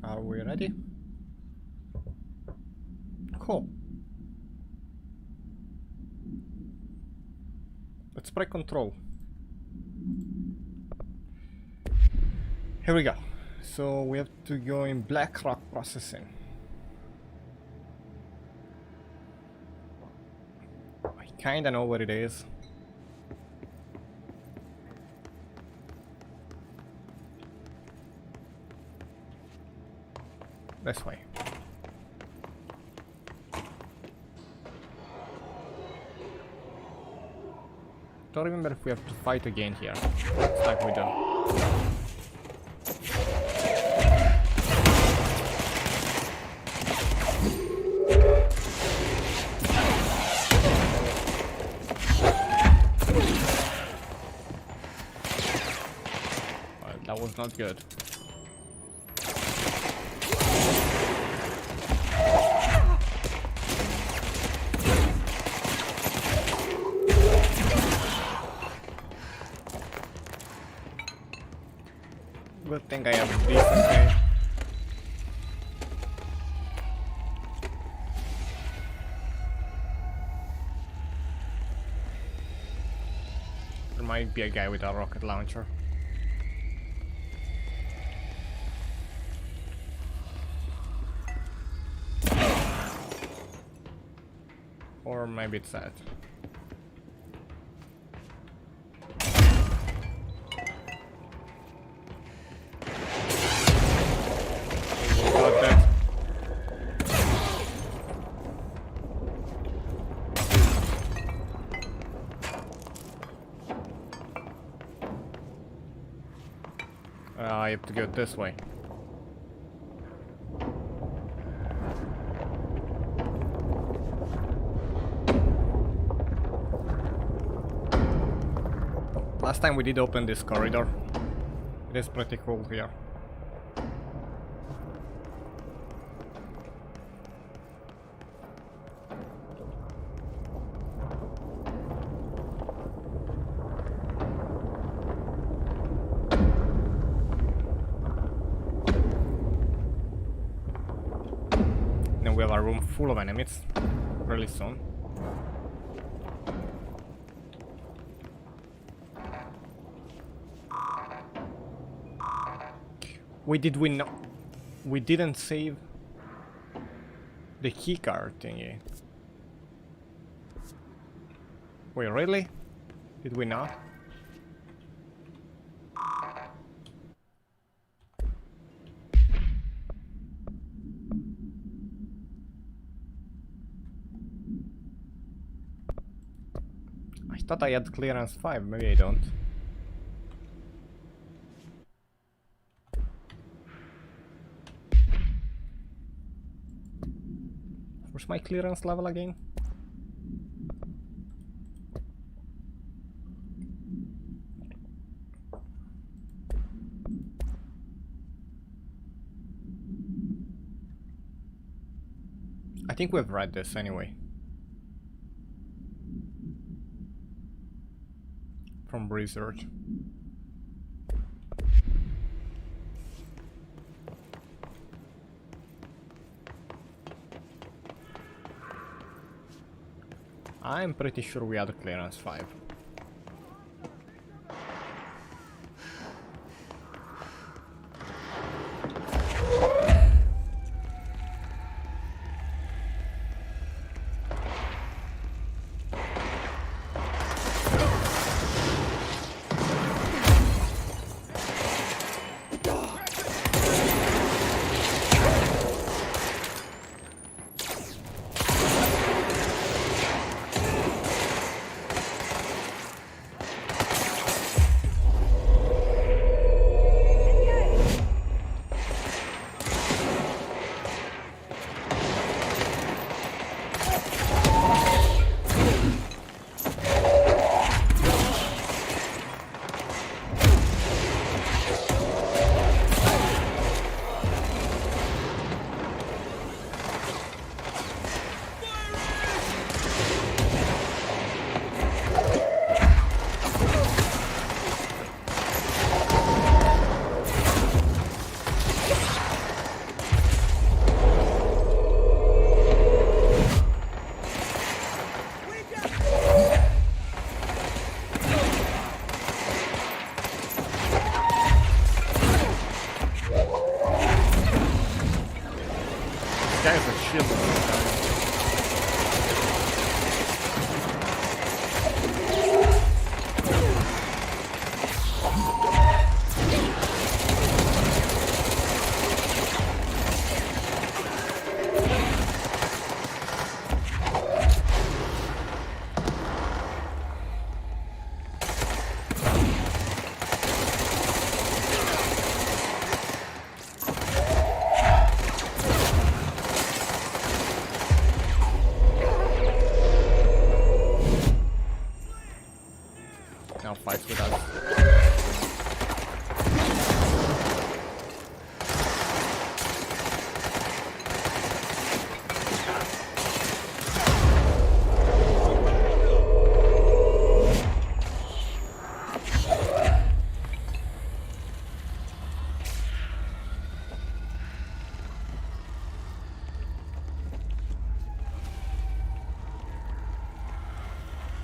Are we ready? Cool. Let's break control. Here we go. So we have to go in black rock processing. I kinda know what it is. This way. Don't remember if we have to fight again here. Looks like we do. Well, that was not good. Good thing I have a decent game. There might be a guy with a rocket launcher. Or maybe it's that. Got that. I have to go this way. Last time we did open this corridor. It is pretty cool here. Then we have a room full of enemies really soon. We didn't save the keycard thingy. Wait, really? Did we not? I thought I had clearance 5, maybe I don't. Where's my clearance level again? I think we've read this anyway. From research. I'm pretty sure we had clearance 5. guy has a shield on this guy. Now fights with us.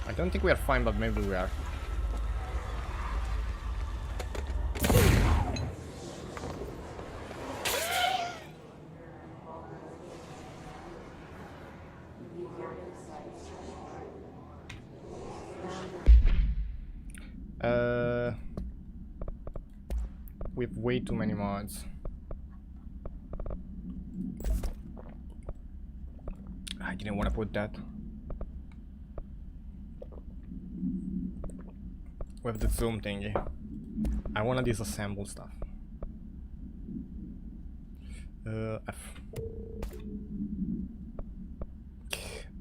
I don't think we are fine, but maybe we are. We have way too many mods. I didn't want to put that. We have the zoom thingy. I want to disassemble stuff. F.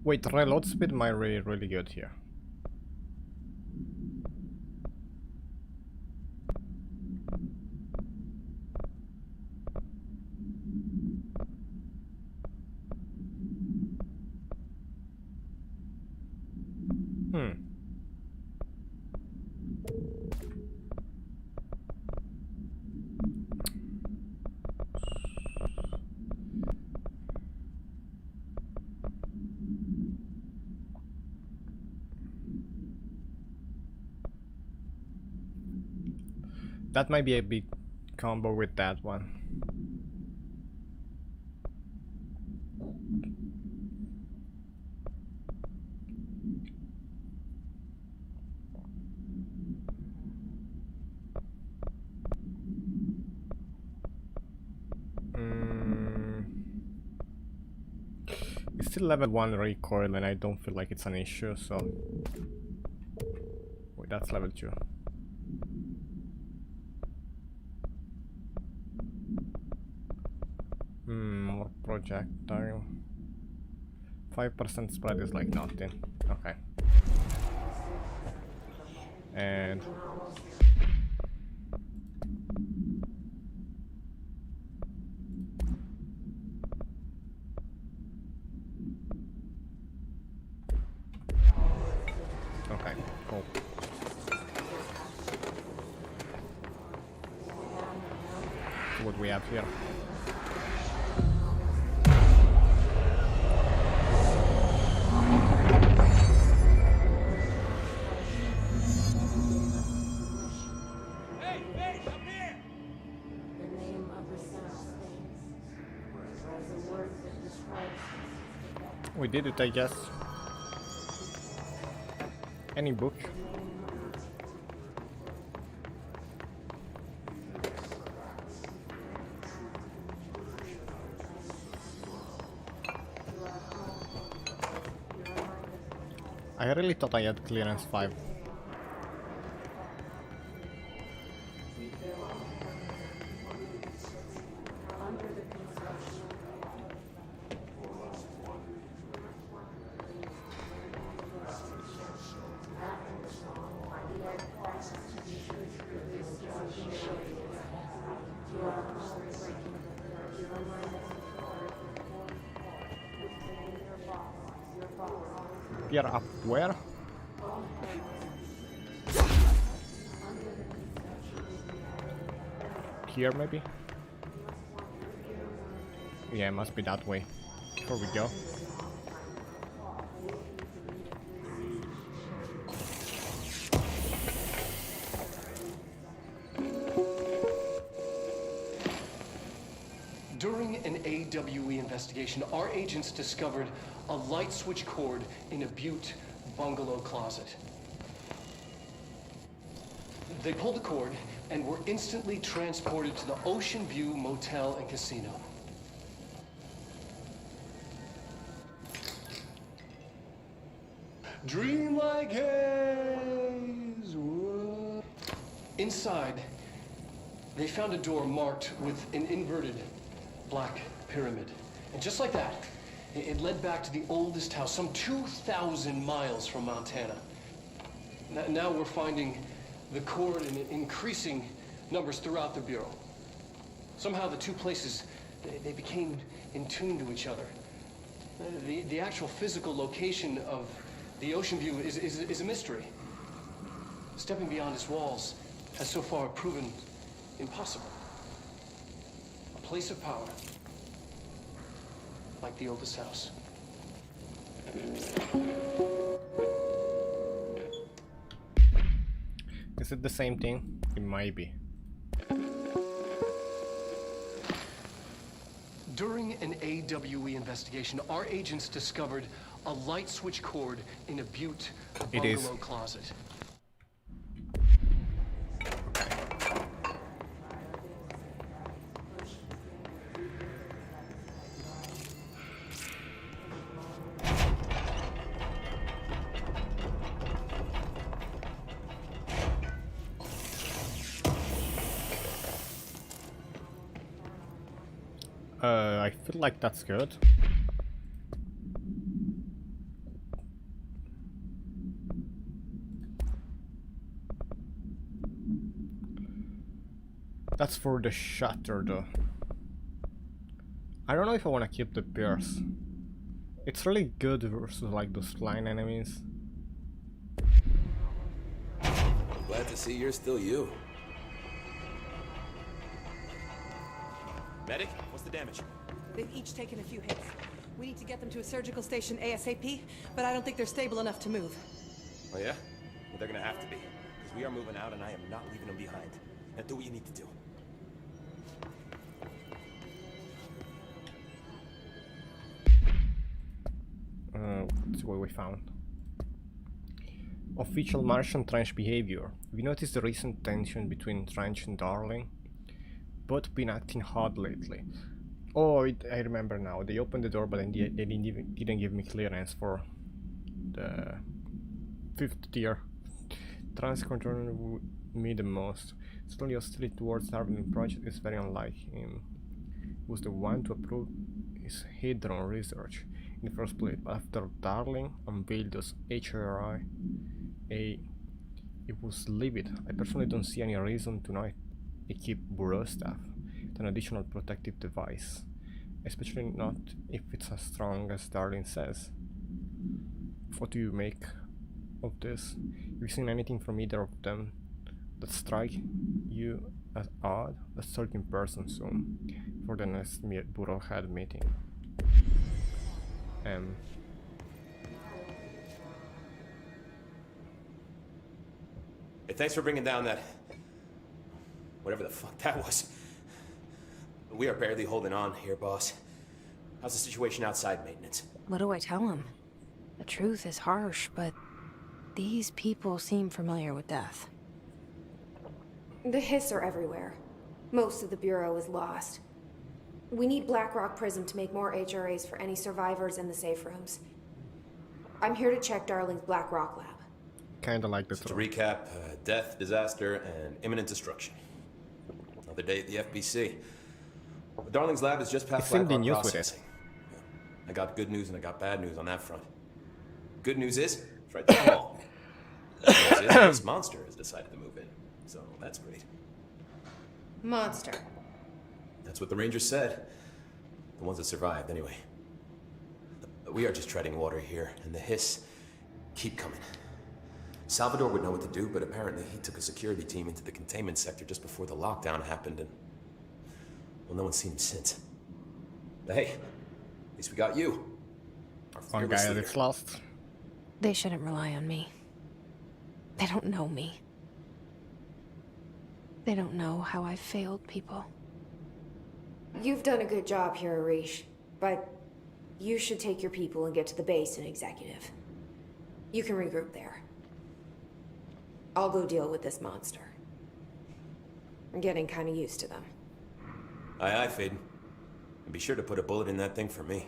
Wait, reload speed might be really good here. That might be a big combo with that one. It's still level 1 recoil and I don't feel like it's an issue, so... Wait, that's level 2. More projectile. 5% spread is like nothing. Okay. And... Okay, cool. What do we have here? We did it, I guess. Any book? I really thought I had clearance 5. Pier up where? Here maybe? Yeah, it must be that way. Before we go. During an AWE investigation, our agents discovered a light switch cord in a Butte bungalow closet. They pulled the cord and were instantly transported to the Ocean View Motel and Casino. Dream like haze. Whoa. Inside, they found a door marked with an inverted black pyramid. And just like that, it led back to the oldest house, some 2,000 miles from Montana. Now we're finding the cord in increasing numbers throughout the Bureau. Somehow the two places, they became in tune to each other. The actual physical location of the Ocean View is a mystery. Stepping beyond its walls has so far proven impossible. A place of power, like the oldest house. Is it the same thing? It might be. During an AWE investigation, our agents discovered a light switch cord in a Butte bungalow closet. I feel like that's good. That's for the shutter though. I don't know if I want to keep the pierce. It's really good versus like those flying enemies. I'm glad to see you're still you. Medic, what's the damage? They've each taken a few hits. We need to get them to a surgical station ASAP, but I don't think they're stable enough to move. Oh yeah? Well, they're gonna have to be, because we are moving out and I am not leaving them behind. Now do what you need to do. That's what we found. Official Martian Trench behavior. We noticed the recent tension between Trench and Darling. Both been acting hard lately. Oh, I remember now. They opened the door, but then they didn't give me clearance for the 5th tier. Trans concerned me the most. Slowly hostility towards Darling project is very unlike him. He was the one to approve his Hadron research in the first place, but after Darling unveiled those HRI, it was livid. I personally don't see any reason to not equip Bureau staff with an additional protective device, especially not if it's as strong as Darling says. What do you make of this? Have you seen anything from either of them that strike you as odd? Let's talk in person soon for the next Bureau head meeting. Hey, thanks for bringing down that... whatever the fuck that was. We are barely holding on here, boss. How's the situation outside maintenance? What do I tell him? The truth is harsh, but these people seem familiar with death. The hiss are everywhere. Most of the Bureau is lost. We need Blackrock Prism to make more HRAs for any survivors in the safe rooms. I'm here to check Darling's Blackrock lab. Kinda like this. So to recap, death, disaster, and imminent destruction. Another day at the FBC. Darling's lab is just past Blackrock processing. I got good news and I got bad news on that front. Good news is, it's right down the hall. Bad news is, this monster has decided to move in. So that's great. Monster. That's what the Rangers said. The ones that survived, anyway. We are just treading water here, and the hiss keep coming. Salvador would know what to do, but apparently he took a security team into the containment sector just before the lockdown happened, and... well, no one's seen him since. But hey, at least we got you. One guy that's lost. They shouldn't rely on me. They don't know me. They don't know how I've failed people. You've done a good job here, Arish, but you should take your people and get to the base in Executive. You can regroup there. I'll go deal with this monster. I'm getting kind of used to them. Aye, aye, Faden. And be sure to put a bullet in that thing for me.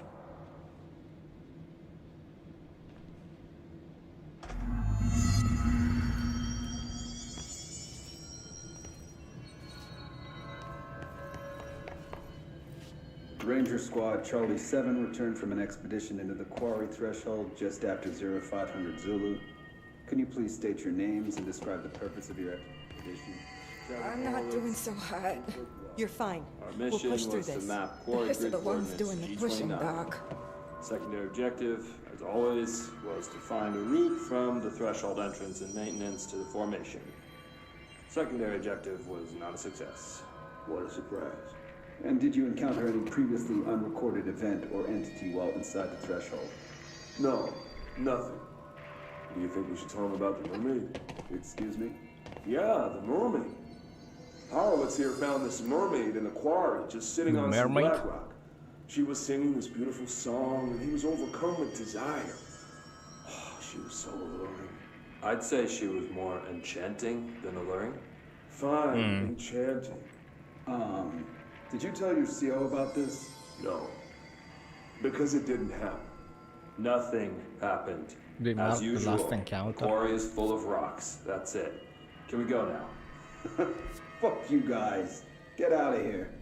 Ranger Squad Charlie 7 returned from an expedition into the quarry threshold just after 0500 Zulu. Can you please state your names and describe the purpose of your expedition? I'm not doing so hot. You're fine. Our We'll mission push through was to this. map quarry Those are grid the ones coordinates doing the pushing, G29. Doc. Secondary objective, as always, was to find a route from the threshold entrance and maintenance to the formation. Secondary objective was not a success. What a surprise. And did you encounter any previously unrecorded event or entity while inside the threshold? No, nothing. Do you think we should tell him about the mermaid? Excuse me? Yeah, the mermaid. Horowitz here found this mermaid in the quarry, just sitting on some Mermaid? black rock. She was singing this beautiful song, and he was overcome with desire. Oh, she was so alluring. I'd say she was more enchanting than alluring. Fine, enchanting. Did you tell your CO about this? No, because it didn't happen. Nothing happened. The As the usual, last the encounter. quarry is full of rocks. That's it. Can we go now? Fuck you guys. Get out of here.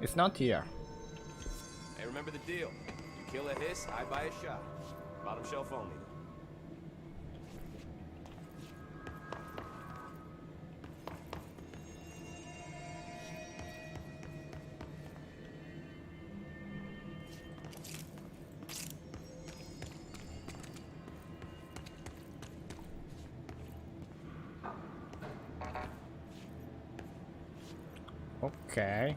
It's not here. Hey, remember the deal. You kill a hiss, I buy a shot. Bottom shelf only. Okay.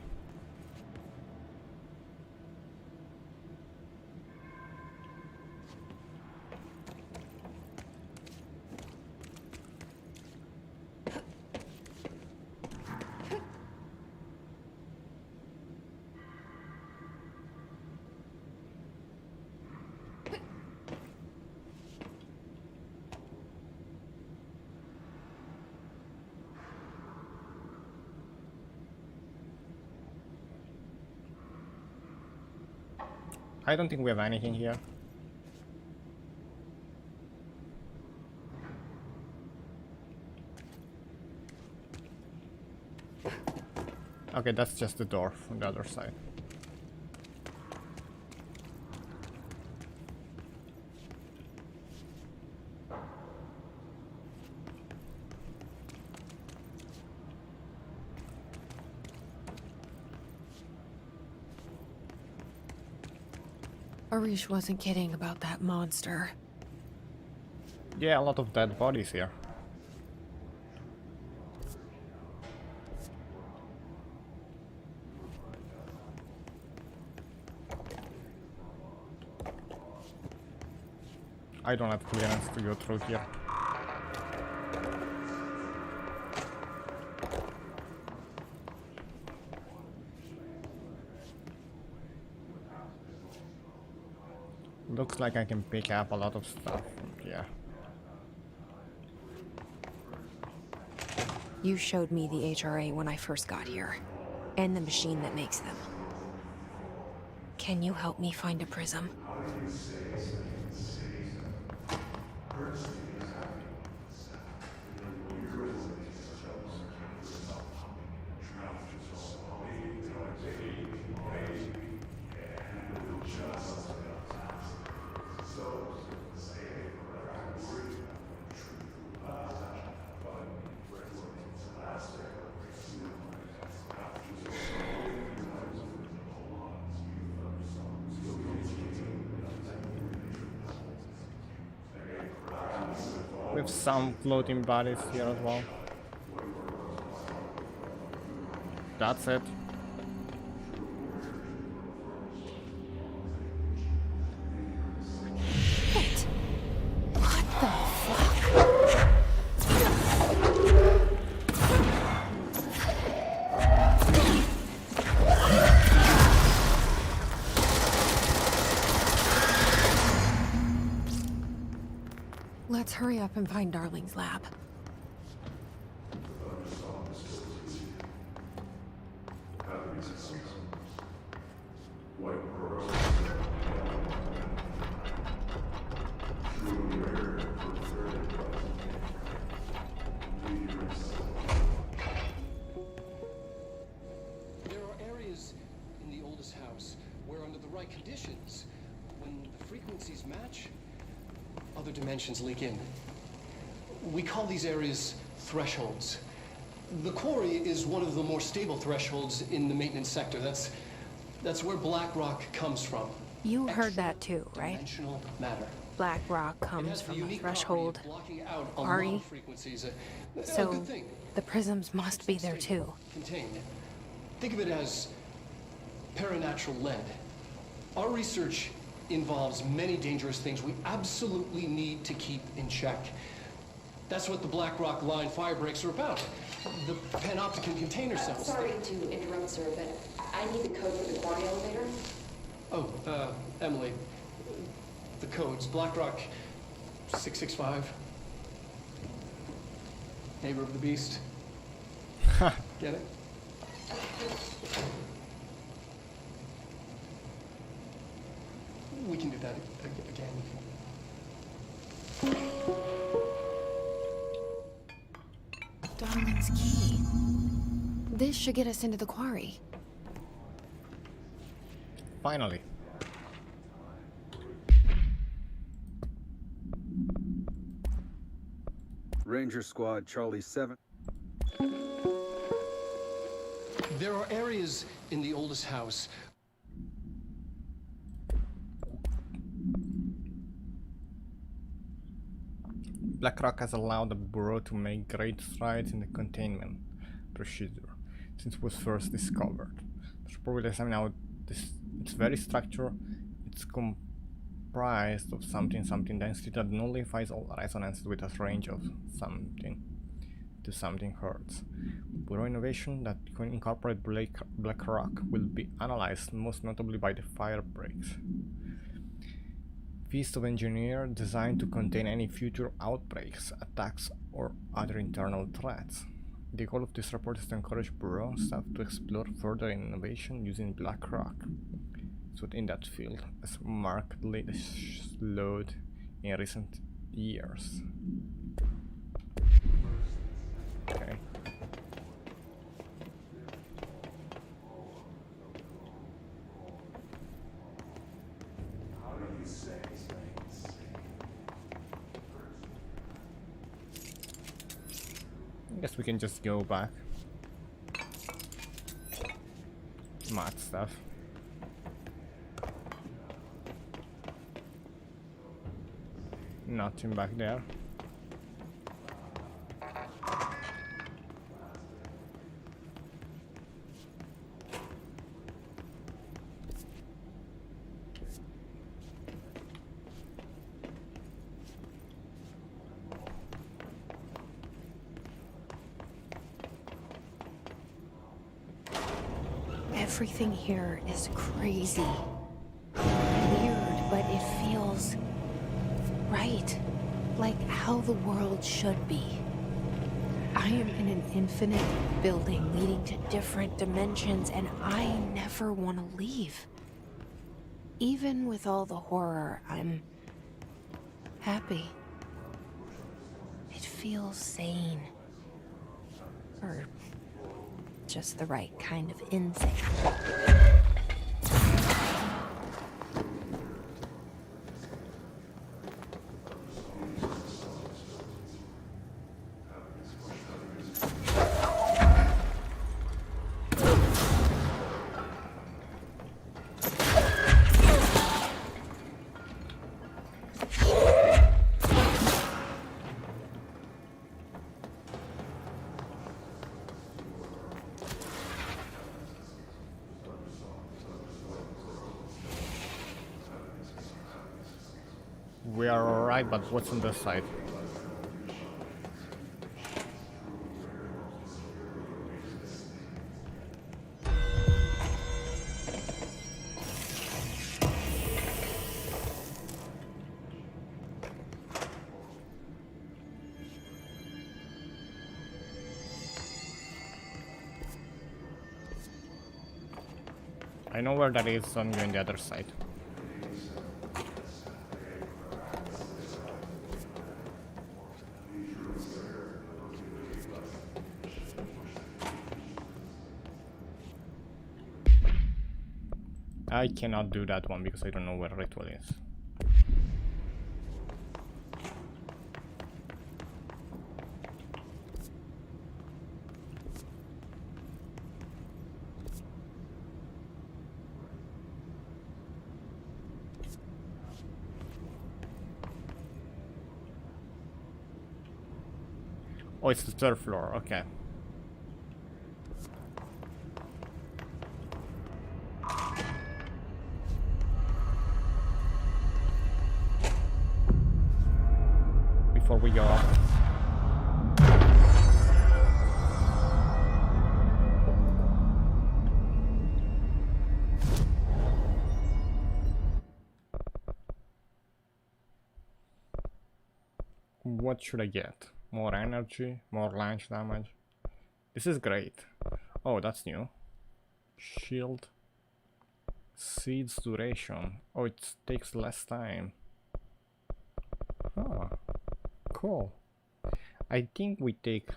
I don't think we have anything here. Okay, that's just the door from the other side. Arish wasn't kidding about that monster. Yeah, a lot of dead bodies here. I don't have clearance to go through here. Looks like I can pick up a lot of stuff from here. You showed me the HRA when I first got here, and the machine that makes them. Can you help me find a prism? With some floating bodies here as well. That's it. What the fuck? Let's hurry up and find Darling's lab. There are areas in the oldest house where, under the right conditions, when the frequencies match, other dimensions leak in. We call these areas thresholds. The quarry is one of the more stable thresholds in the maintenance sector. That's where black rock comes from. You heard that too, right? Dimensional matter. Black rock It comes has the from a unique threshold. property of blocking out a Quarry. lot of frequencies. A So good thing. the prisms must be there too. Contained. Think of it as paranatural lead. Our research involves many dangerous things we absolutely need to keep in check. That's what the Black Rock Line fire breaks are about. The panopticon container cells. Sorry to interrupt, sir, but I need the code for the quarry elevator. Oh, Emily. The codes. Black Rock 665. Neighbor of the Beast. Get it? We can do that again. Darling's key. This should get us into the quarry. Finally. Ranger Squad Charlie 7. There are areas in the oldest house. BlackRock has allowed the Bureau to make great strides in the containment procedure since it was first discovered. To properly examine out its very structure, it's comprised of something density that nullifies all resonances with a range of something to something hertz. Bureau innovation that can incorporate BlackRock will be analyzed most notably by the fire breaks. Feast of engineer designed to contain any future outbreaks, attacks, or other internal threats. The goal of this report is to encourage Bureau staff to explore further innovation using BlackRock. So in that field has markedly slowed in recent years. Okay. I guess we can just go back. Mad stuff. Nothing back there. Everything here is crazy. Weird, but it feels right. Like how the world should be. I am in an infinite building leading to different dimensions, and I never want to leave. Even with all the horror, I'm happy. It feels sane. Or just the right kind of insane. We are alright, but what's on this side? I know where that is, so I'm going the other side. I cannot do that one because I don't know where ritual is. Oh, it's the third floor, okay. Before we go up. What should I get? More energy, more launch damage. This is great. Oh, that's new. Shield. Seeds duration. Oh, it takes less time. Oh, cool. I think we take...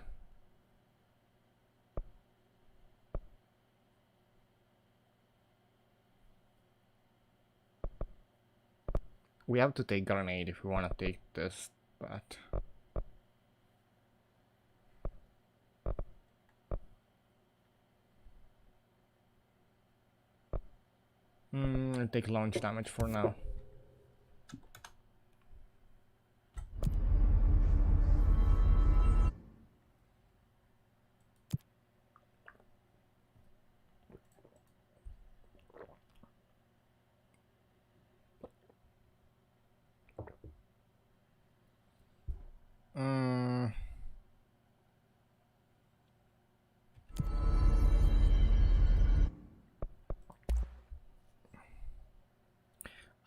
We have to take grenade if we want to take this, but... I'll take launch damage for now.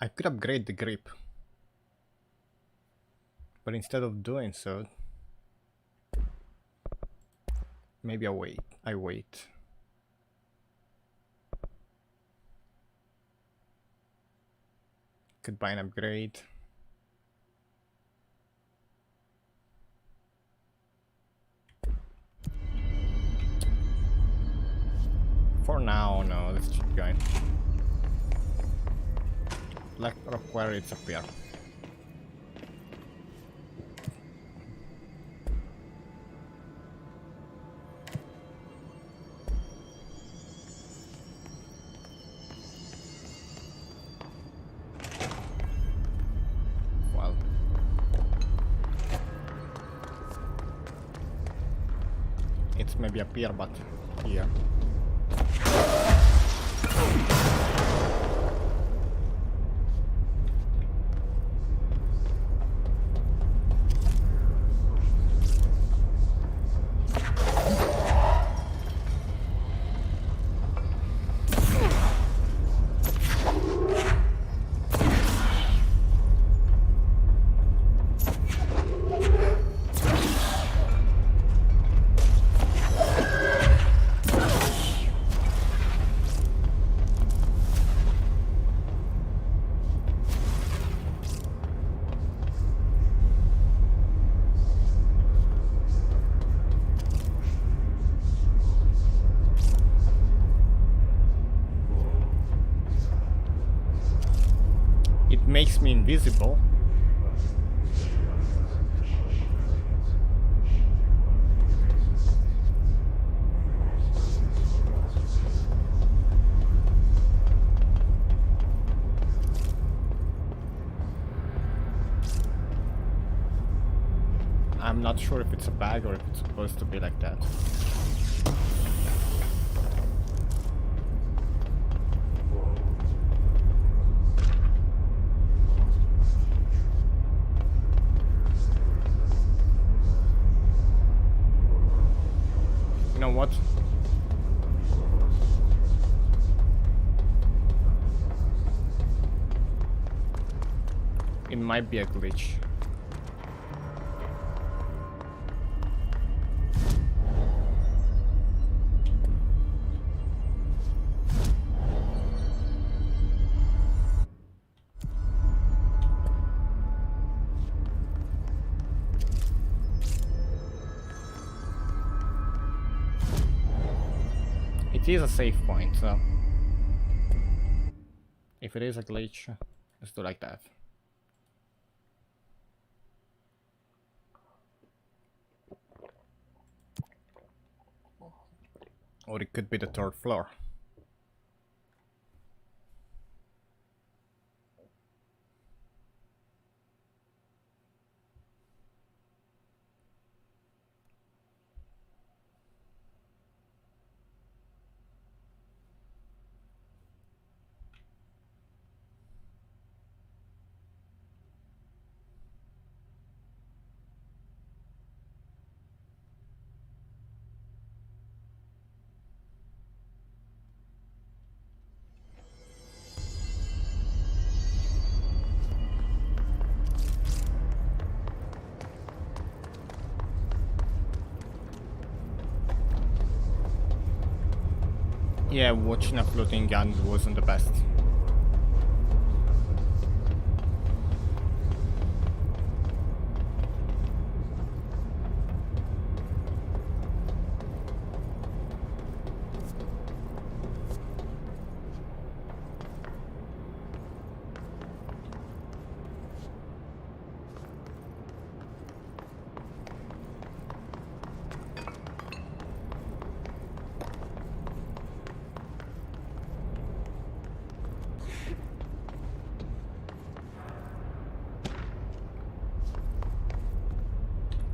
I could upgrade the grip, but instead of doing so, maybe I wait. Could buy an upgrade. For now, no, let's keep going. Black rock quarries appear. Well, it's maybe a pier, but here. Makes me invisible. I'm not sure if it's a bug or if it's supposed to be like that. What? It might be a glitch. It is a save point, so if it is a glitch, let's do like that. Or it could be the 3rd floor. Yeah, watching a floating gun wasn't the best.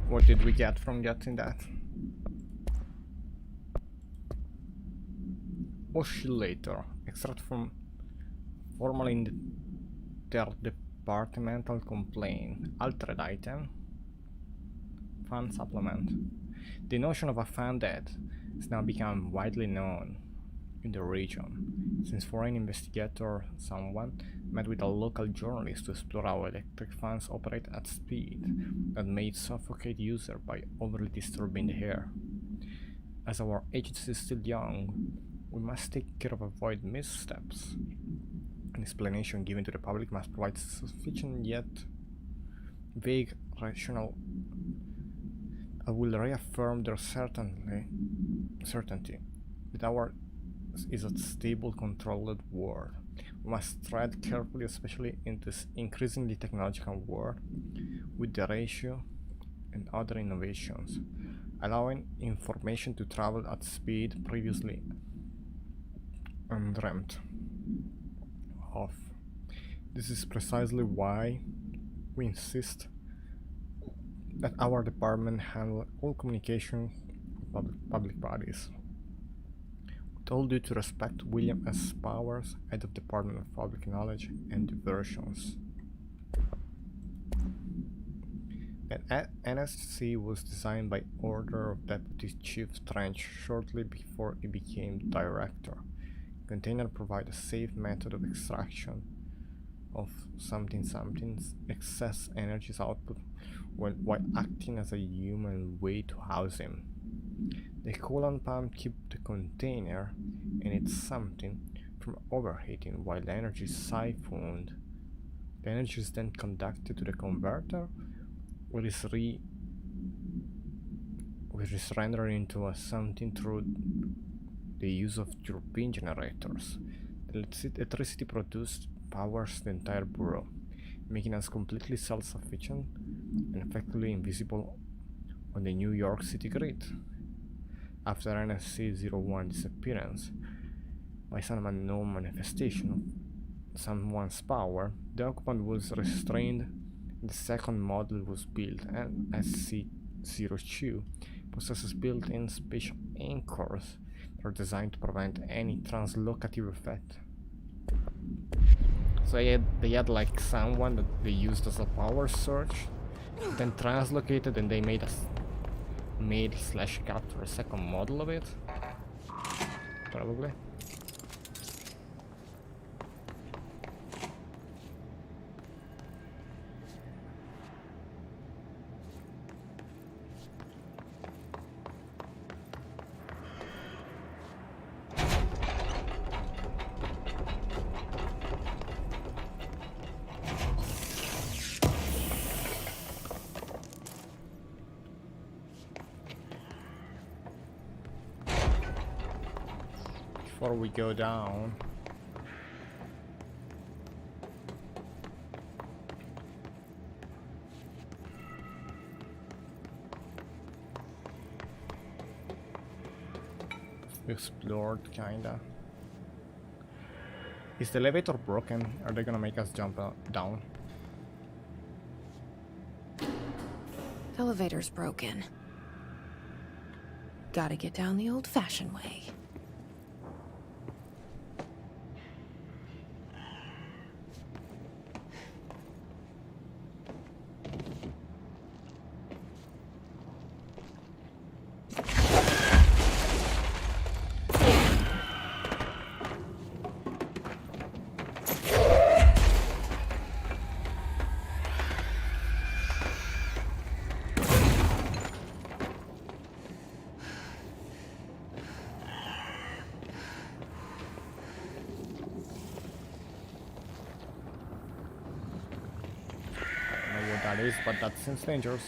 What did we get from getting that? Oscillator. Extract from formalin interdepartmental complaint. Altered item. Fan supplement. The notion of a fan death has now become widely known in the region, since foreign investigator someone met with a local journalist to explore how electric fans operate at speed that may suffocate user by overly disturbing the air. As our agency is still young, we must take care of avoid missteps. An explanation given to the public must provide sufficient yet vague rational. I will reaffirm their certainty that our is a stable, controlled world. We must tread carefully, especially in this increasingly technological world, with the ratio and other innovations, allowing information to travel at speed previously undreamt of. This is precisely why we insist that our department handle all communication with public bodies. With all due to respect, William S. Powers, Head of Department of Public Knowledge and Diversions. The NSC was designed by order of Deputy Chief Trench shortly before he became director. Container provide a safe method of extraction of something's excess energy output while acting as a human way to house him. The coolant pump keeps the container and its something from overheating while the energy is siphoned. The energy is then conducted to the converter where it is rendered into a something through the use of turbine generators. The electricity produced powers the entire bureau, making us completely self-sufficient and effectively invisible on the New York City grid. After NSC-01 disappearance, by some unknown manifestation of someone's power, the occupant was restrained and the second model was built, and SC-02 possesses built-in special anchors that are designed to prevent any translocative effect. So they had like someone that they used as a power surge, then translocated, and they made / capture a second model of it, probably. before we go down. Explored, kinda. Is the elevator broken? Are they gonna make us jump down? Elevator's broken. Gotta get down the old-fashioned way. That is, but that seems dangerous.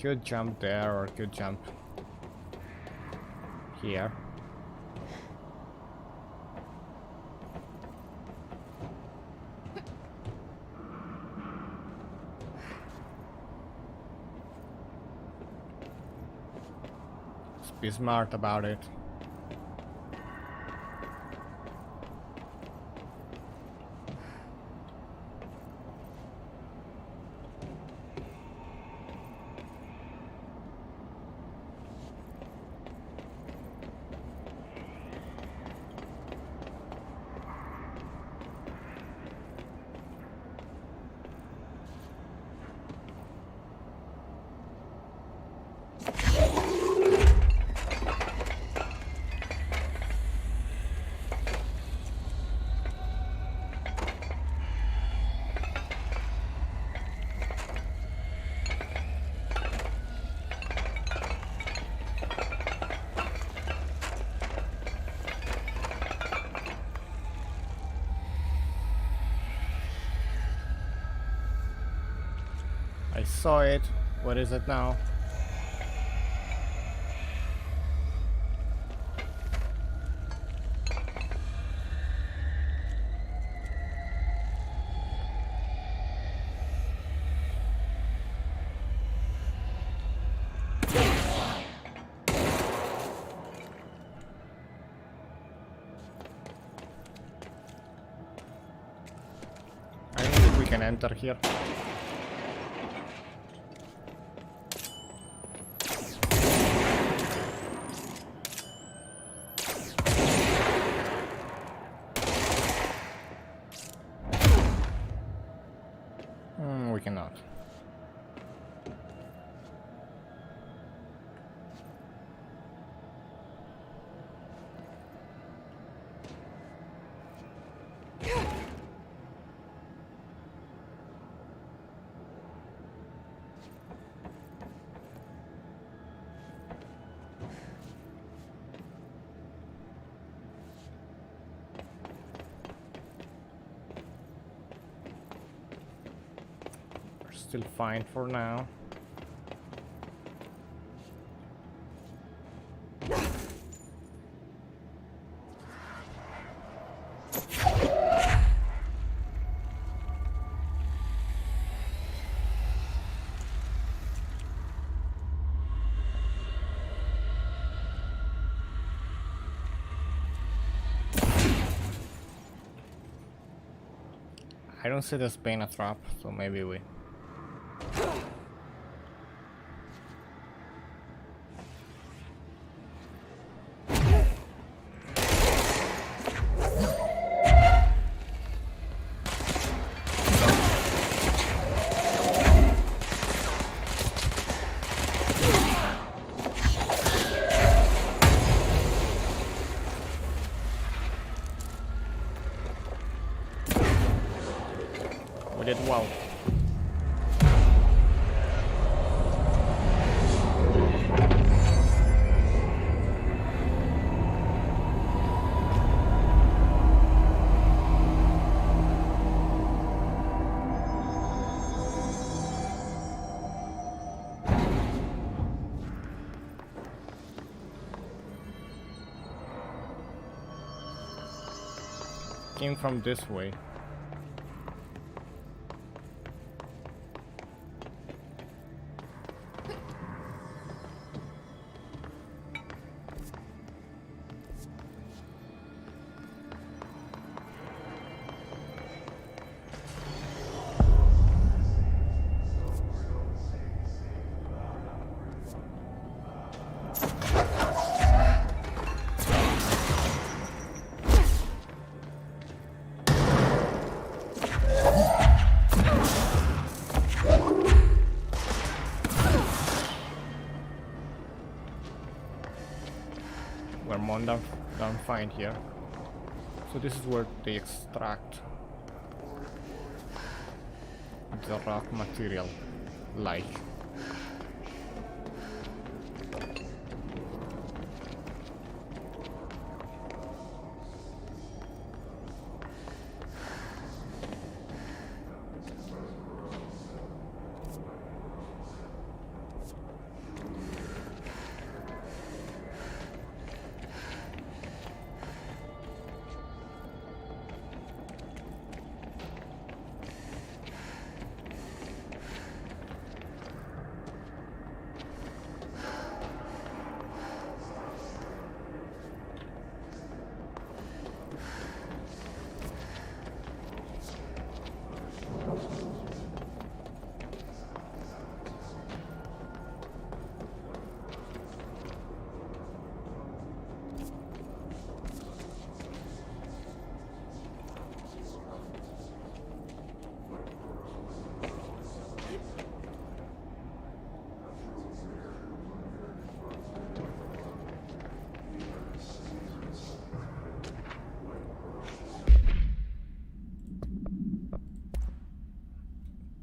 Could jump there or could jump here. Just be smart about it. I saw it. What is it now? I don't think we can enter here. We cannot. Still fine for now. I don't see this being a trap, so maybe we... did well. Came from this way. We're more than fine here. So this is where they extract the rock material, like.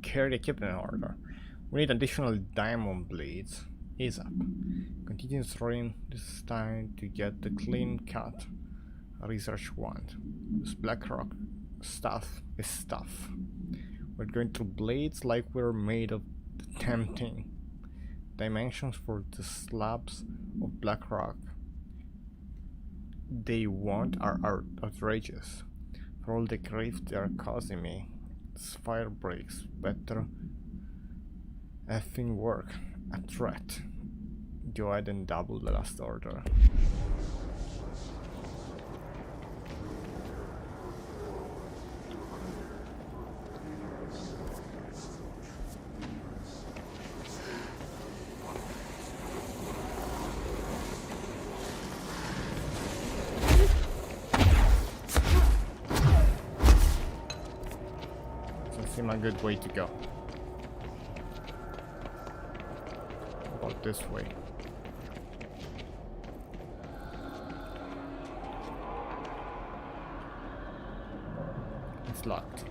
Carry the equipment order. We need additional diamond blades. ASAP. Continue throwing this time to get the clean cut research wand. This black rock stuff is stuff. We're going through blades like we're made of tempting. Dimensions for the slabs of black rock they want are outrageous. For all the grief they are causing me, this fire breaks better effing work. A threat. Go ahead and double the last order. Seem a good way to go. About this way. It's locked.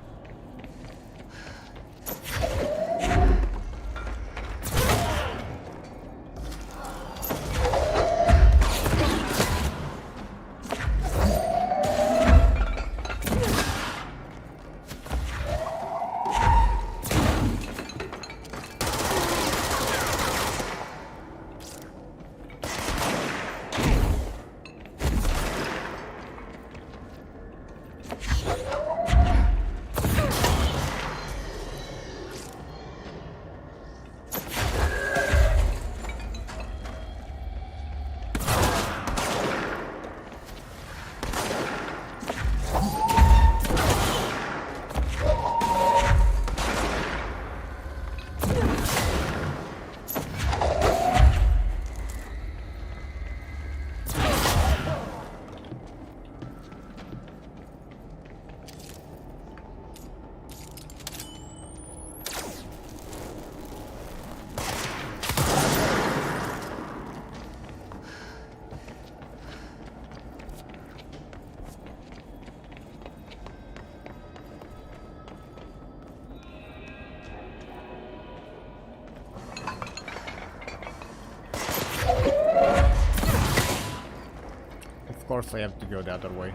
Of course I have to go the other way.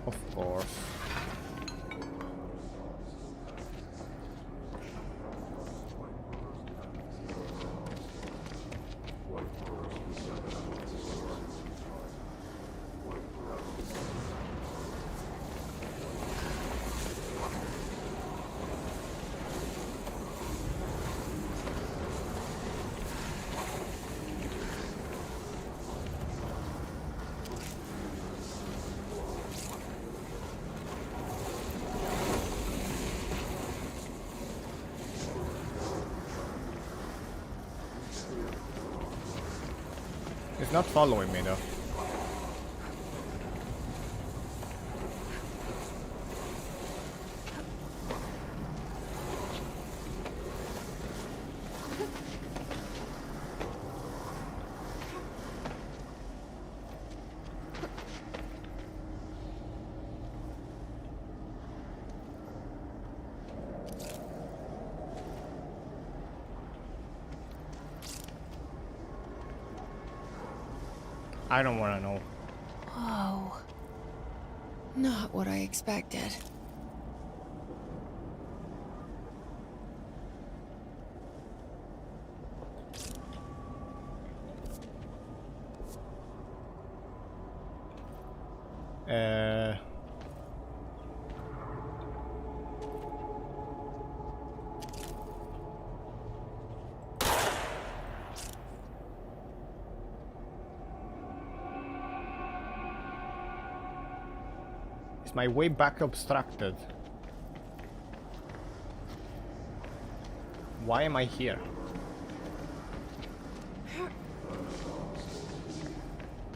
Of course. It's not following me though. I don't want to know. Whoa. Not what I expected. Is my way back obstructed? Why am I here?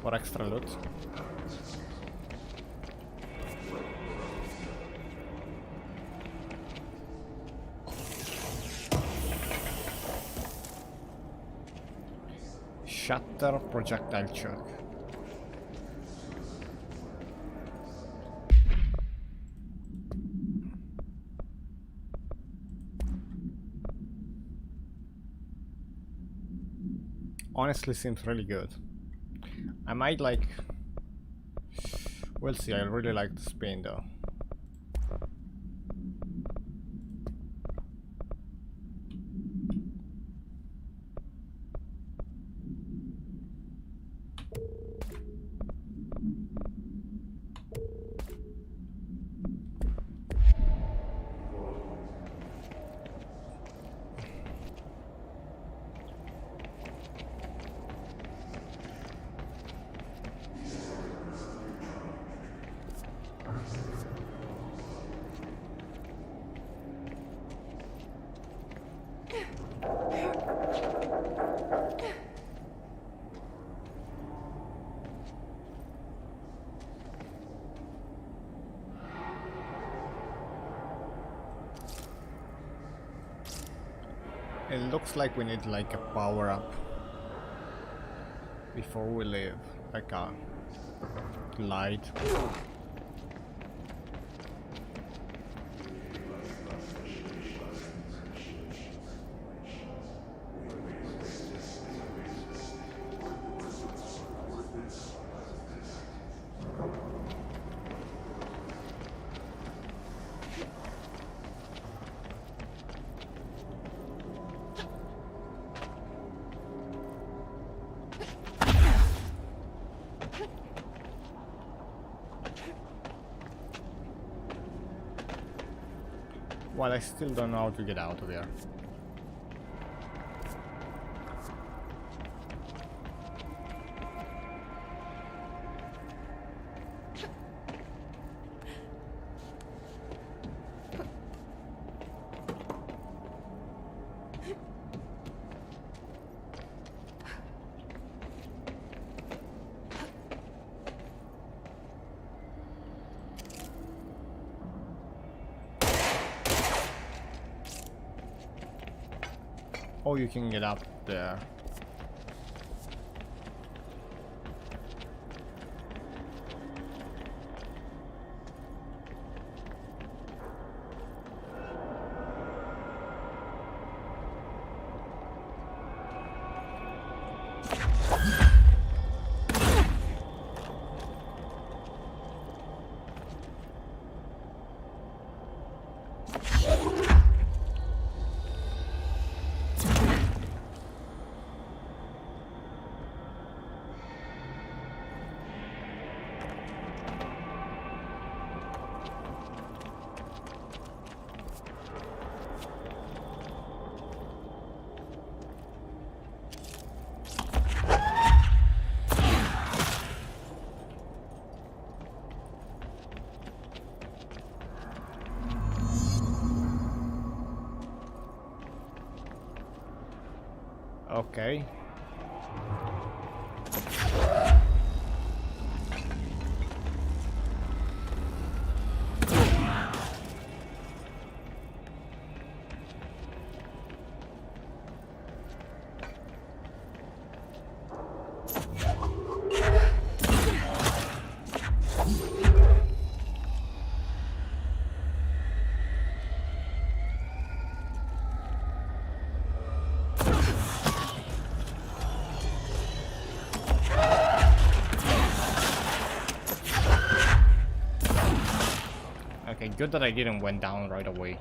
For extra loot? Shutter projectile chuck. Honestly seems really good. I might like... We'll see, I really like the spin though. It looks like we need like a power up before we leave, like a light. Well, I still don't know how to get out of there. Oh, you can get up there. Okay. Okay, good that I didn't went down right away.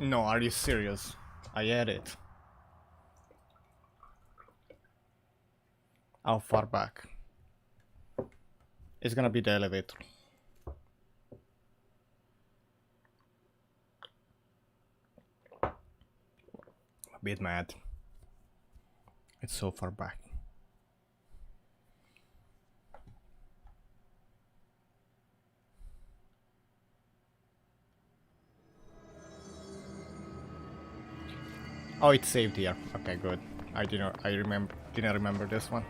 No, are you serious? I had it. How far back? It's gonna be the elevator. I'm a bit mad. It's so far back. Oh, it's saved here. Okay, good. I didn't remember this one.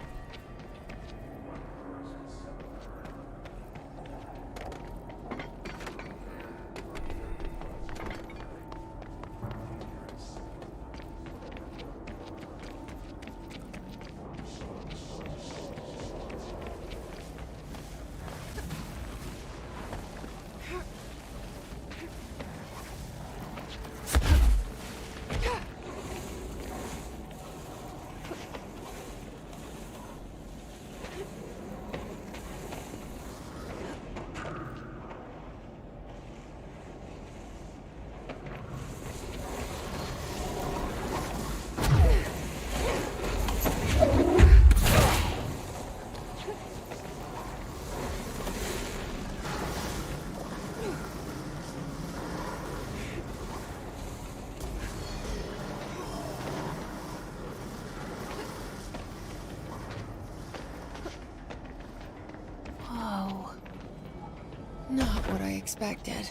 Not what I expected.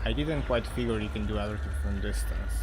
I didn't quite figure you can do everything from distance.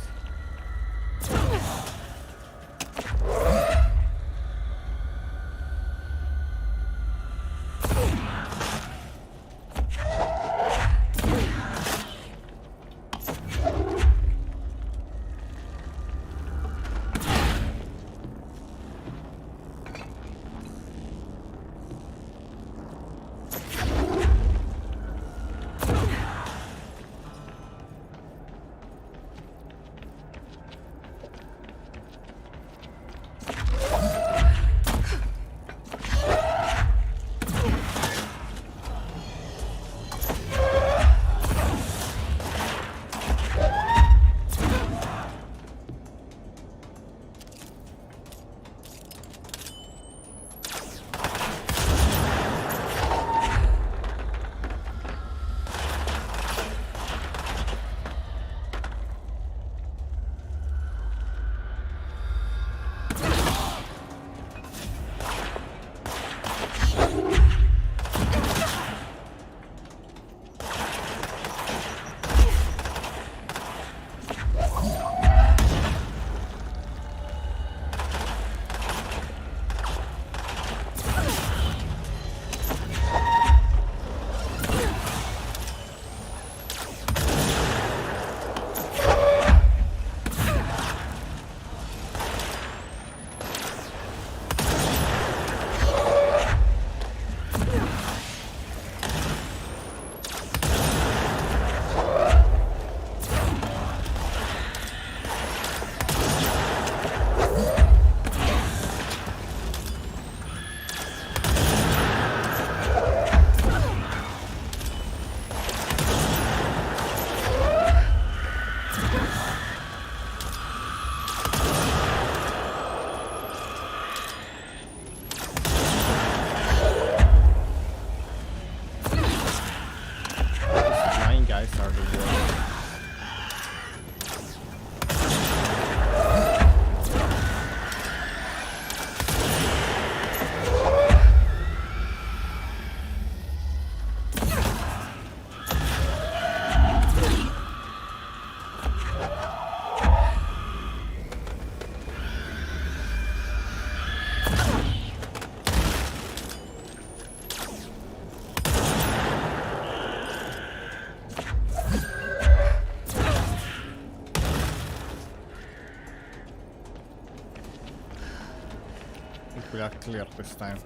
We are clear this time.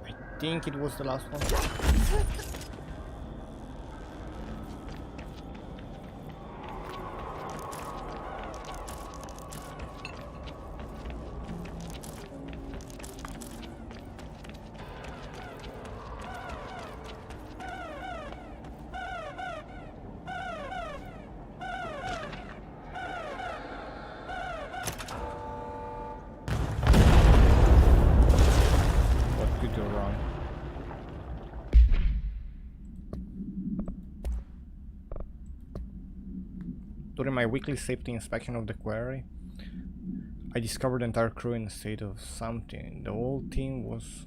I think it was the last one. What could go wrong? During my weekly safety inspection of the quarry, I discovered the entire crew in a state of something. The whole team was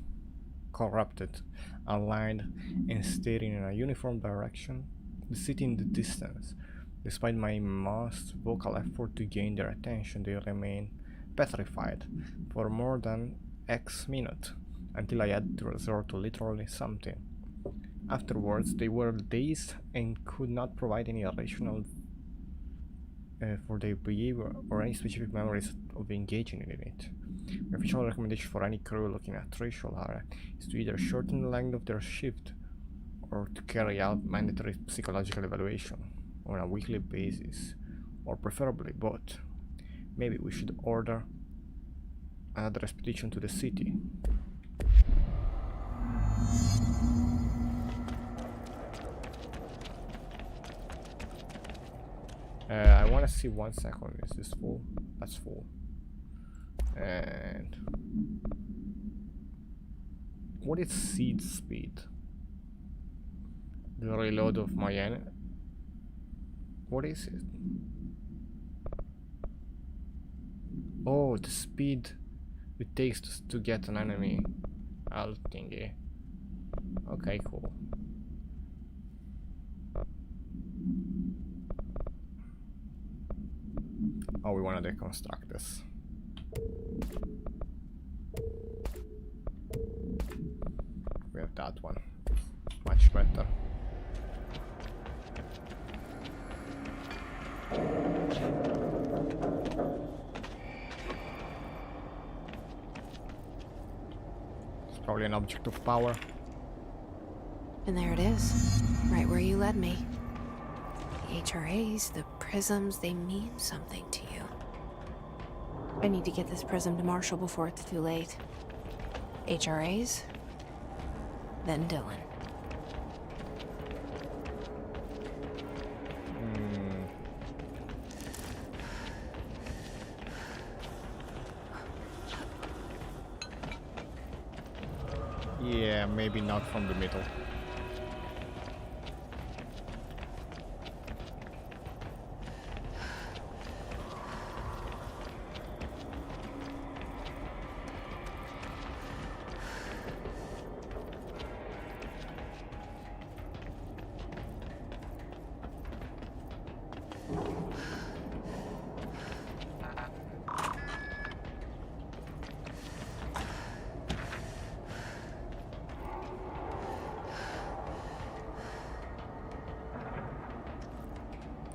corrupted, aligned, and staring in a uniform direction, the city in the distance. Despite my most vocal effort to gain their attention, they remained petrified for more than X minute, until I had to resort to literally something. Afterwards, they were dazed and could not provide any rational for their behavior or any specific memories of engaging in it. My official recommendation for any crew looking at threshold area is to either shorten the length of their shift or to carry out mandatory psychological evaluation on a weekly basis, or preferably both. Maybe we should order another expedition to the city. I want to see 1 second. Is this full? That's full. And what is seed speed? The reload of my enemy. What is it? Oh, the speed it takes to get an enemy out thingy. Okay, cool. Oh, we want to deconstruct this. We have that one. Much better. It's probably an object of power. And there it is, right where you led me. The HRAs, the prisms, they mean something to you. I need to get this prism to Marshall before it's too late. HRAs, then Dylan. Yeah, maybe not from the middle.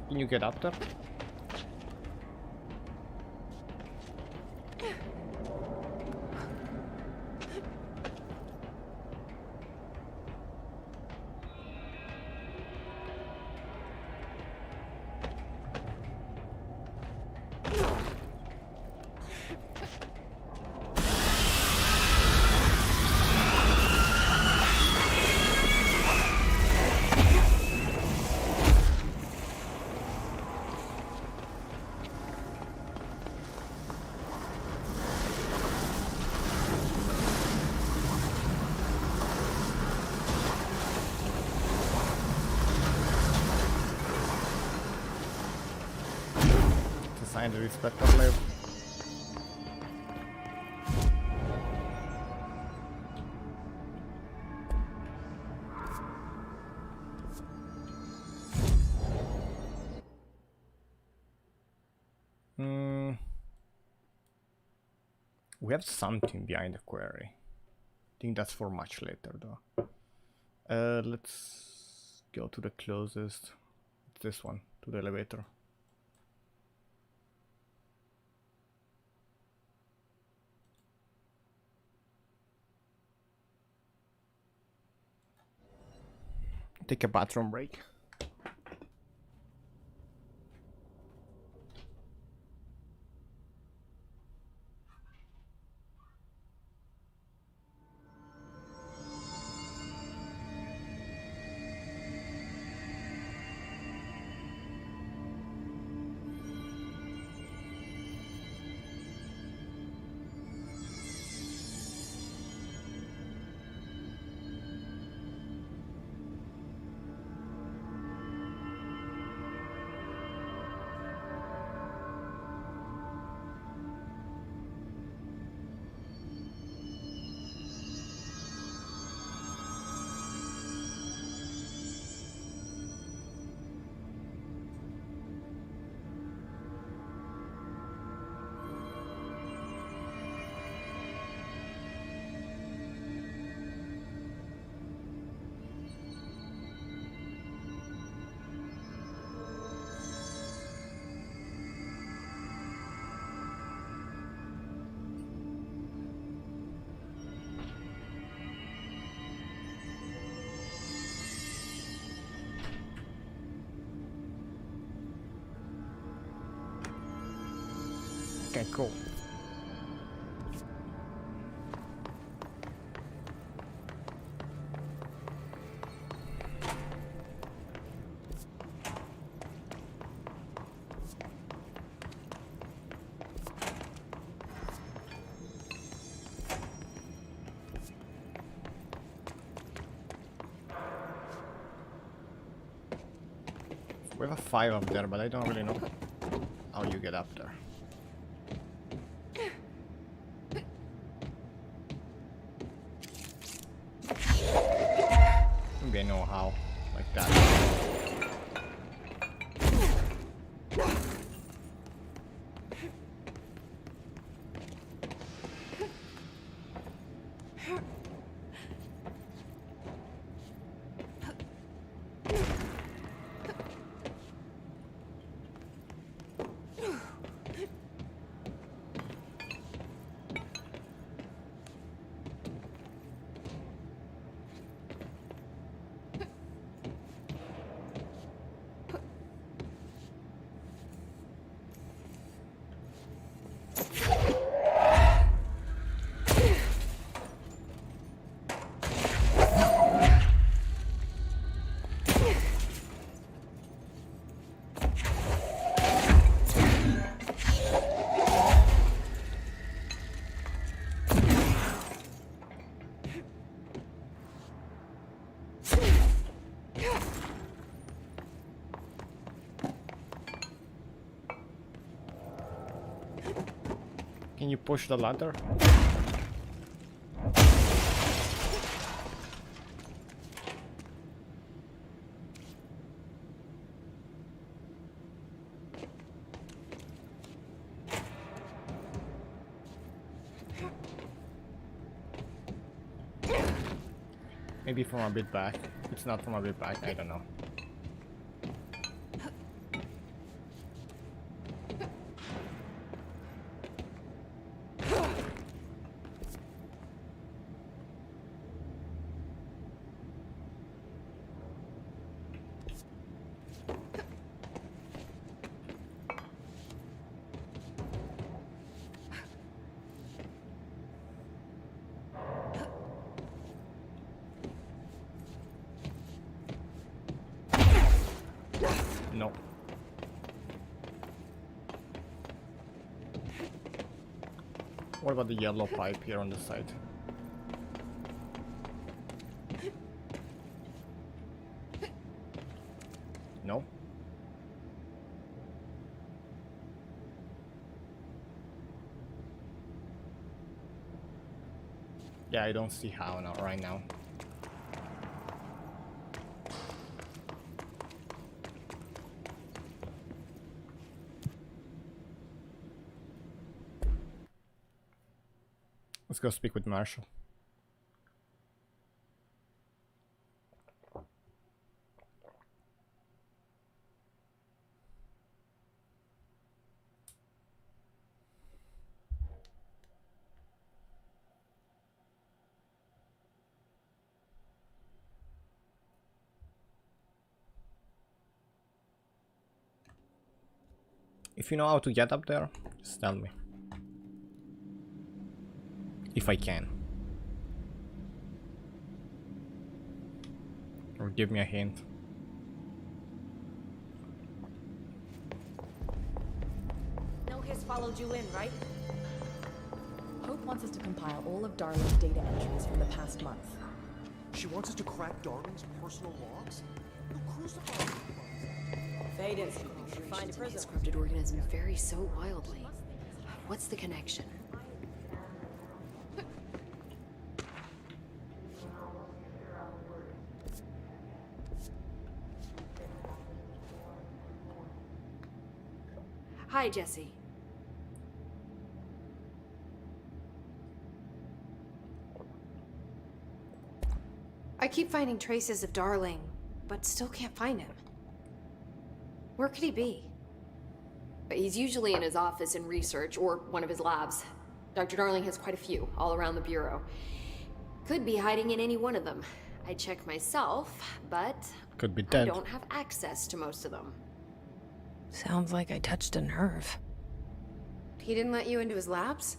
Can you get up there? Sign that it's better live. We have something behind the quarry. I think that's for much later though. Let's go to the closest. It's this one, to the elevator. Take a bathroom break. Okay, cool. We have a 5 up there, but I don't really know how you get up there. Maybe I know how, like that. Can you push the ladder? Maybe from a bit back. It's not from a bit back, I don't know. No. What about the yellow pipe here on the side? No? Yeah, I don't see how now, right now. Let's go speak with Marshall. If you know how to get up there, just tell me. If I can. Or give me a hint. No hiss followed you in, right? Hope wants us to compile all of Darling's data entries from the past month. She wants us to crack Darling's personal logs? You crucified her. They didn't find a prison. These corrupted organisms vary so wildly. What's the connection? Hi, Jesse. I keep finding traces of Darling, but still can't find him. Where could he be? He's usually in his office in research, or one of his labs. Dr. Darling has quite a few, all around the Bureau. Could be hiding in any one of them. I checked myself, but could be dead. I don't have access to most of them. Sounds like I touched a nerve. He didn't let you into his labs?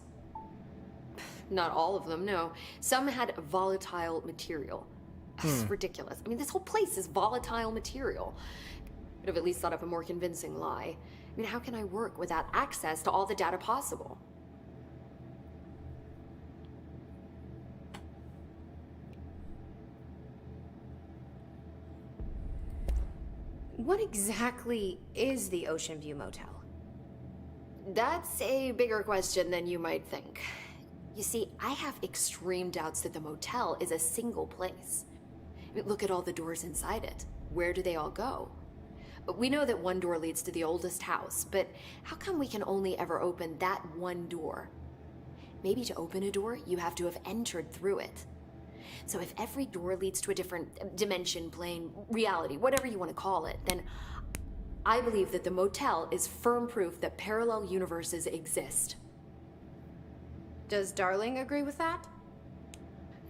Not all of them, no. Some had volatile material. It's ridiculous. I mean, this whole place is volatile material. Could have at least thought up a more convincing lie. I mean, how can I work without access to all the data possible? What exactly is the Ocean View Motel? That's a bigger question than you might think. You see, I have extreme doubts that the motel is a single place. I mean, look at all the doors inside it. Where do they all go? We know that one door leads to the oldest house, but how come we can only ever open that one door? Maybe to open a door, you have to have entered through it. So if every door leads to a different dimension, plane, reality, whatever you want to call it, then I believe that the motel is firm proof that parallel universes exist. Does Darling agree with that?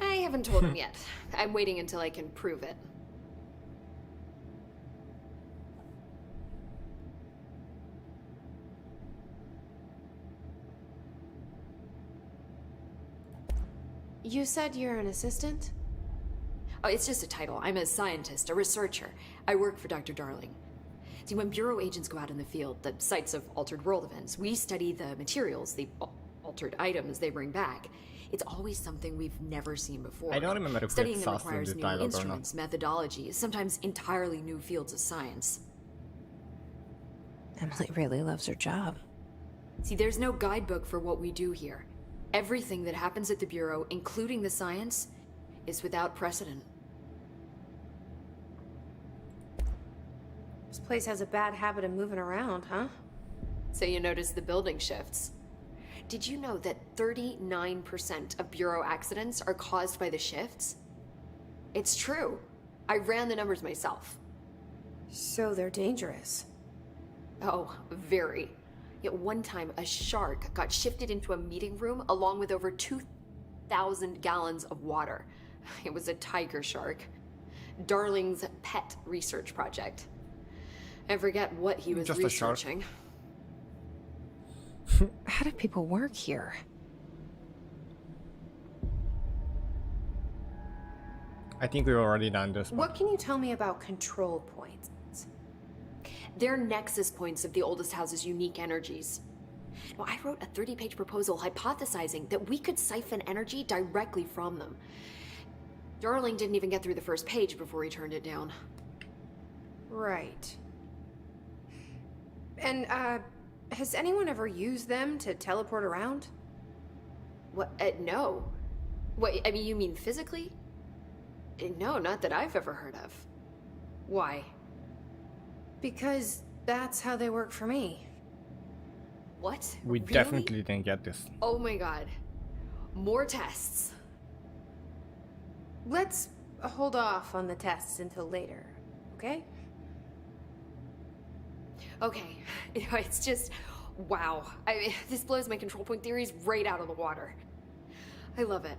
I haven't told him yet. I'm waiting until I can prove it. You said you're an assistant? Oh, it's just a title. I'm a scientist, a researcher. I work for Dr. Darling. See, when Bureau agents go out in the field, the sites of altered world events, we study the materials, the altered items they bring back. It's always something we've never seen before. I don't remember if Studying it's them faster in requires the new dialogue or not. instruments, methodologies, sometimes entirely new fields of science. Emily really loves her job. See, there's no guidebook for what we do here. Everything that happens at the Bureau, including the science, is without precedent. This place has a bad habit of moving around, huh? So you notice the building shifts. Did you know that 39% of Bureau accidents are caused by the shifts? It's true. I ran the numbers myself. So they're dangerous. Oh, very. Yet one time, a shark got shifted into a meeting room along with over 2,000 gallons of water. It was a tiger shark. Darling's pet research project. I forget what he was Just a shark. researching. How do people work here? I think we've already done this one. What can you tell me about control points? They're nexus points of the oldest house's unique energies. Well, I wrote a 30-page proposal hypothesizing that we could siphon energy directly from them. Darling didn't even get through the first page before he turned it down. Right. And, has anyone ever used them to teleport around? What? No. What, I mean, you mean physically? No, not that I've ever heard of. Why? Because that's how they work for me. What? We Really? definitely didn't get this. Oh my god. More tests. Let's hold off on the tests until later, okay? Okay. It's just, wow. This blows my control point theories right out of the water. I love it.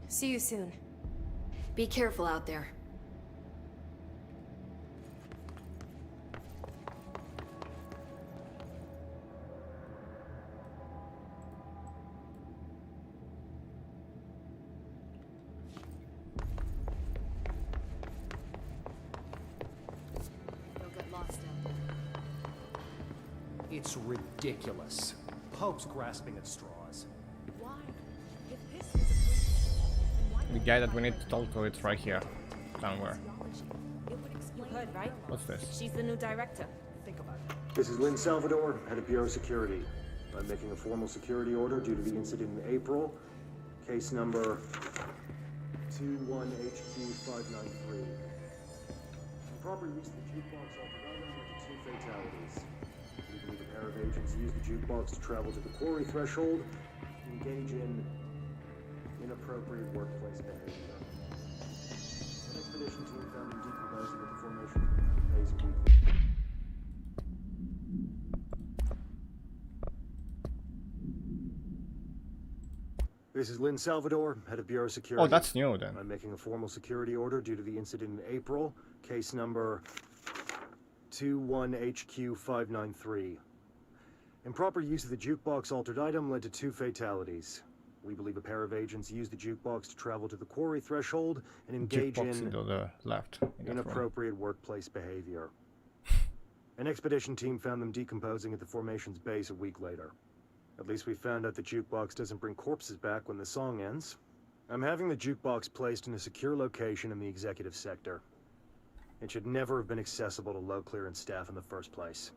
See you soon. Be careful out there. Don't get lost out there. It's ridiculous. Pope's grasping at straws. Why? If this is a principle, then why The guy that we need to talk to is right here, somewhere. it would explain. You heard, right? What's this? She's the new director. Think about it. This is Lynn Salvador, head of Bureau Security. I'm making a formal security order due to the incident in April. Case number 21HQ593. The property reached the jukebox altogether with 2 fatalities. We believe a pair of agents used the jukebox to travel to the quarry threshold and engage in inappropriate workplace behavior. An expedition team found him decomposing at the formation days a week. This is Lynn Salvador, head of Bureau Security. Oh, that's new then. I'm making a formal security order due to the incident in April. Case number 21HQ593. Improper use of the jukebox altered item led to 2 fatalities. We believe a pair of agents used the jukebox to travel to the quarry threshold and engage Jukebox in to the left. In that room. inappropriate workplace behavior. An expedition team found them decomposing at the formation's base a week later. At least we found out the jukebox doesn't bring corpses back when the song ends. I'm having the jukebox placed in a secure location in the executive sector. It should never have been accessible to low clearance staff in the first place.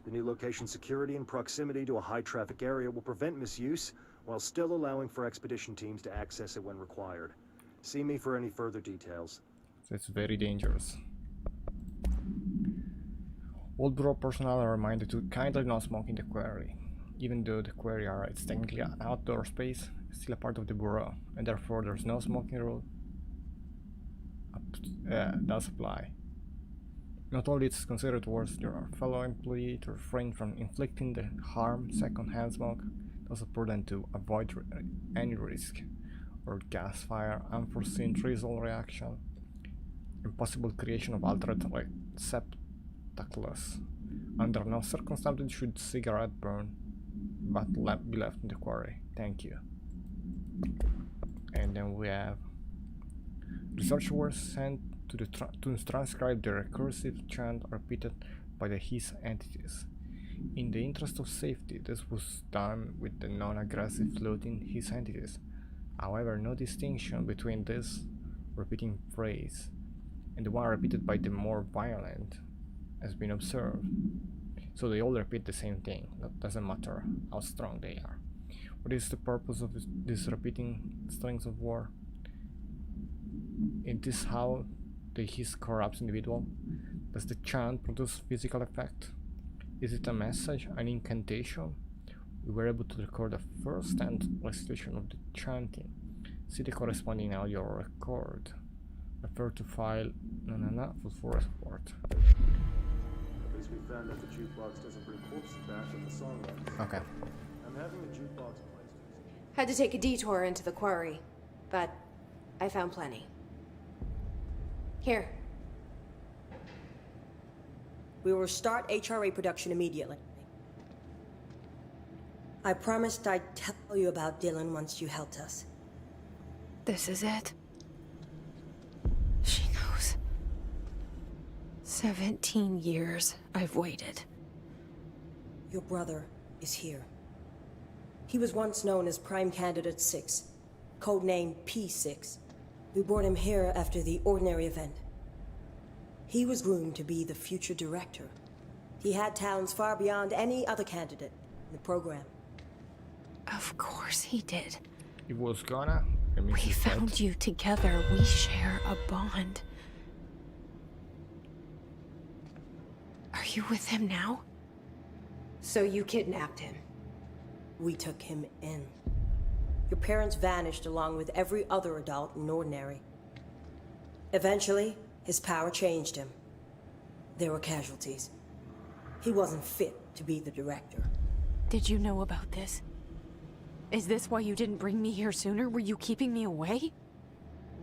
The new location's security and proximity to a high-traffic area will prevent misuse, while still allowing for expedition teams to access it when required. See me for any further details. It's very dangerous. All Bureau personnel are reminded to kindly not smoke in the quarry. Even though the quarry area is technically an outdoor space, it's still a part of the Bureau, and therefore there's no smoking rule does apply. Not only it's considered towards your fellow employee to refrain from inflicting the harm second-hand smoke, it also important to avoid any risk or gas fire, unforeseen treasonal reaction, impossible creation of altered receptacles. Under no circumstances should cigarette burn but be left in the quarry. Thank you. And then we have researchers were sent to transcribe the recursive chant repeated by the his entities. In the interest of safety, this was done with the non-aggressive floating his entities. However, no distinction between this repeating phrase and the one repeated by the more violent has been observed. So they all repeat the same thing. That doesn't matter how strong they are. What is the purpose of this repeating strings of war? Is this how the hiss corrupts individual? Does the chant produce physical effect? Is it a message, an incantation? We were able to record a first-hand recitation of the chanting. See the corresponding audio record. Refer to file for report. At least we found that the jukebox doesn't bring corpses back when the song ends. Okay. I'm having the jukebox placed. Had to take a detour into the quarry, but I found plenty. Here. We will start HRA production immediately. I promised I'd tell you about Dylan once you helped us. This is it. She knows. 17 years I've waited. Your brother is here. He was once known as Prime Candidate 6, codenamed P6. We brought him here after the ordinary event. He was groomed to be the future director. He had talents far beyond any other candidate in the program. Of course he did. He was gonna. We found you together. We share a bond. Are you with him now? So you kidnapped him? We took him in. Your parents vanished along with every other adult in Ordinary. Eventually, his power changed him. There were casualties. He wasn't fit to be the director. Did you know about this? Is this why you didn't bring me here sooner? Were you keeping me away?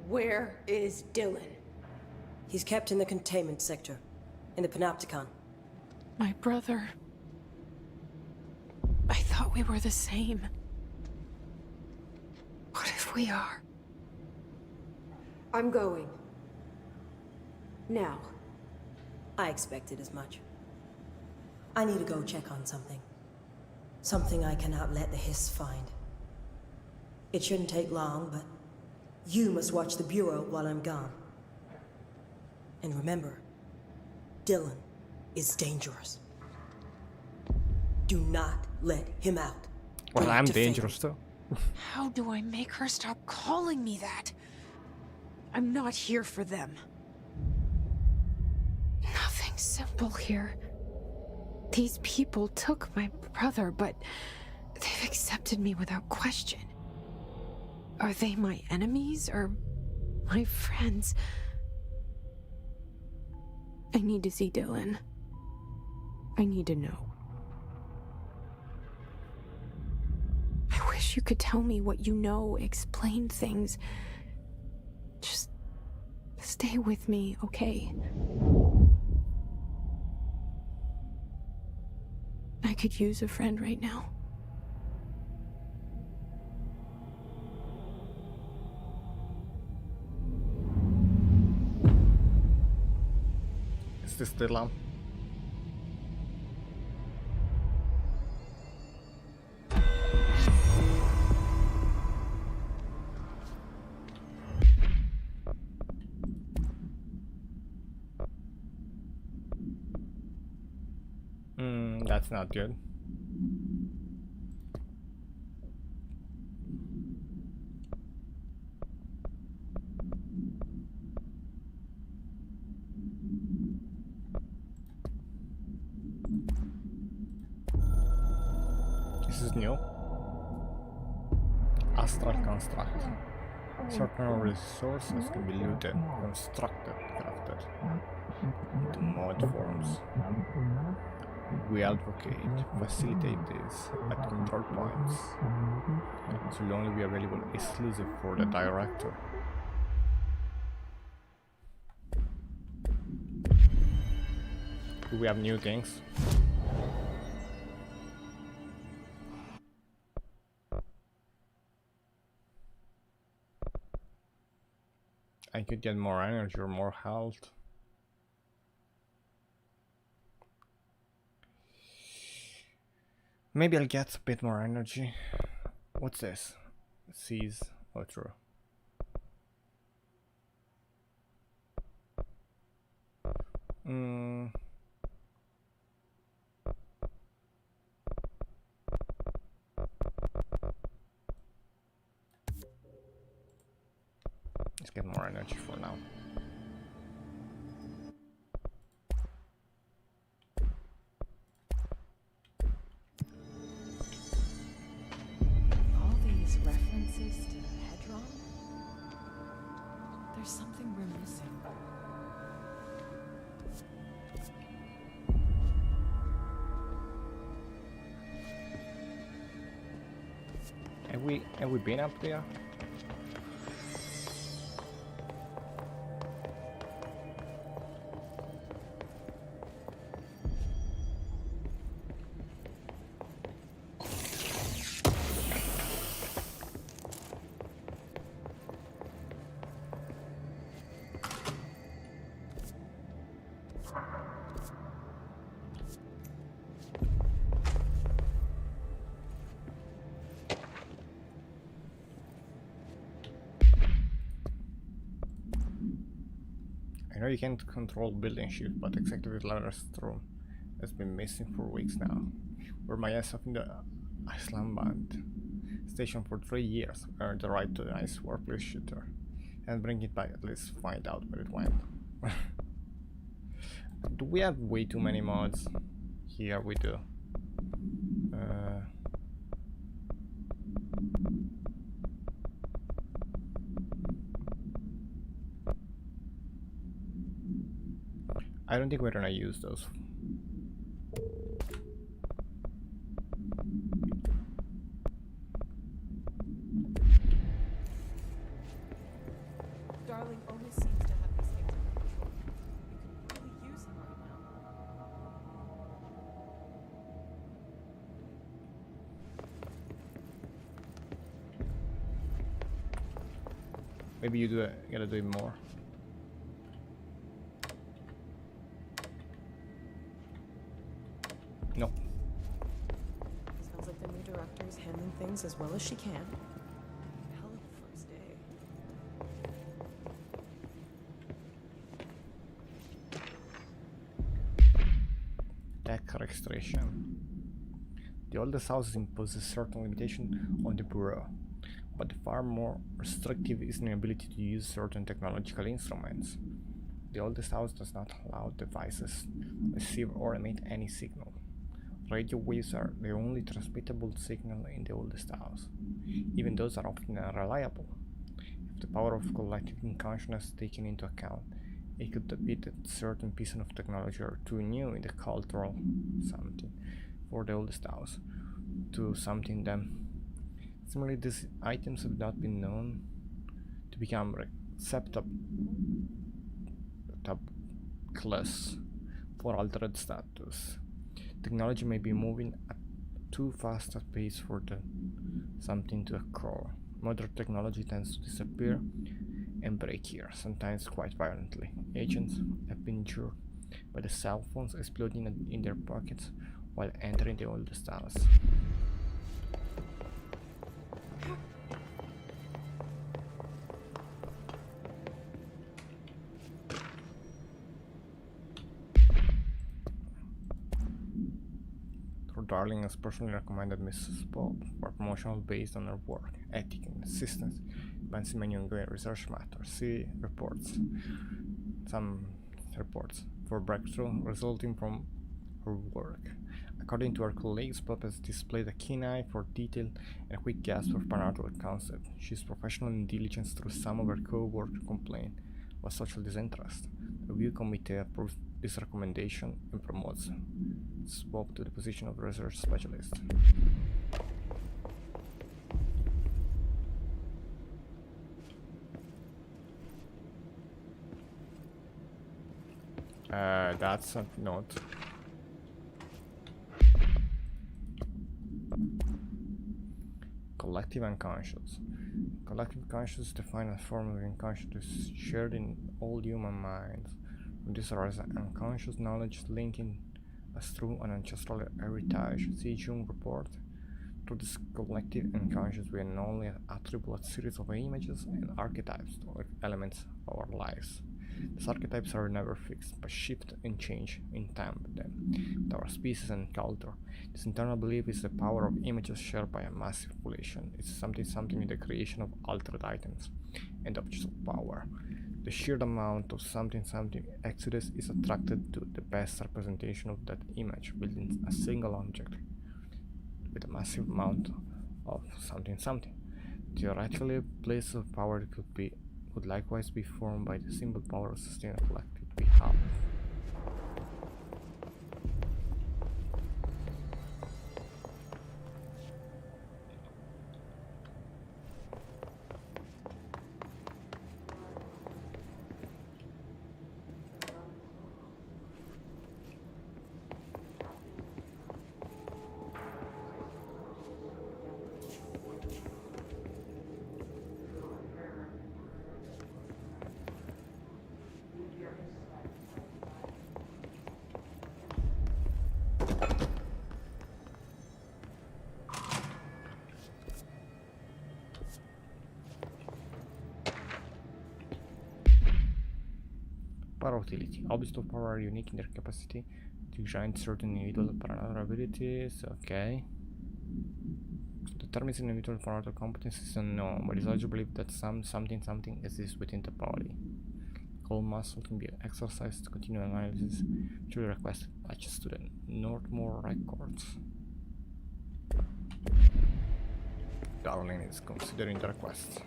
Where is Dylan? He's kept in the containment sector, in the Panopticon. My brother. I thought we were the same. What if we are? I'm going. Now. I expected as much. I need to go check on something. Something I cannot let the hiss find. It shouldn't take long, but you must watch the Bureau while I'm gone. And remember, Dylan is dangerous. Do not let him out. Well, I'm dangerous too. How do I make her stop calling me that? I'm not here for them. Nothing simple here. These people took my brother, but they've accepted me without question. Are they my enemies or my friends? I need to see Dylan. I need to know. I wish you could tell me what you know, explain things. Just stay with me, okay? I could use a friend right now. Is this the lamp? That's not good. This is new. Astral construct. Certain resources can be looted, constructed, crafted into mod forms. We advocate facilitate this at control points. It will only be available exclusive for the director. Do we have new things? I could get more energy or more health. Maybe I'll get a bit more energy. What's this? Seize. Oh, true. Let's get more energy for now. All these references to Hedron? There's something we're missing. Have we been up there? I know you can't control building shift, but executive latest room has been missing for weeks now. We're my ass off in the Islamabad station for 3 years, earned the right to a nice workplace shooter, and bring it back, at least find out where it went. Do we have way too many mods? Here we do. I don't think we're gonna use those. Darling always seems to have these things under control. We could really use him right now. Maybe you gotta do it more. No. Sounds like the new director is handling things as well as she can. Hell of a first day. Tech registration. The oldest house imposes certain limitation on the bureau, but far more restrictive is the ability to use certain technological instruments. The oldest house does not allow devices to receive or emit any signal. Radio waves are the only transmittable signal in the oldest house. Even those are often unreliable. If the power of collective consciousness is taken into account, it could be that certain pieces of technology are too new in the cultural something for the oldest house to something them. Similarly, these items have not been known to become receptacles for altered status. Technology may be moving too fast a pace for something to occur. Modern technology tends to disappear and break here, sometimes quite violently. Agents have been injured by the cell phones exploding in their pockets while entering the oldest house. Darling has personally recommended Mrs. Bob for promotional based on her work, ethic, and assistance, advancing many ongoing research matters. See reports. Some reports for breakthrough resulting from her work. According to her colleagues, Bob has displayed a keen eye for detail and a quick grasp of paranormal concept. She is professional in diligence through some of her co-workers complain of social disinterest. The review committee approved this recommendation and promotes Bob to the position of research specialist. That's a note. Collective unconscious. Collective consciousness is defined as a form of unconsciousness shared in all human minds. From this arises unconscious knowledge linking us through an ancestral heritage. See Jung report. Through this collective unconscious, we not only attribute a series of images and archetypes to elements of our lives. These archetypes are never fixed, but shift and change in time with them, with our species and culture. This internal belief is the power of images shared by a massive population. It's something in the creation of altered items and objects of power. The sheer amount of something Exodus is attracted to the best representation of that image within a single object with a massive amount of something. Theoretically, places of power could likewise be formed by the simple power of sustained collective we have. Power utility. Objects of power are unique in their capacity to grant certain individual paranormal abilities. Okay. Determines individual paranormal competencies is unknown, but it's also believed that something exists within the body. Cold muscle can be exercised to continue analysis, which will request patches to the Northmore records. Darling is considering the request.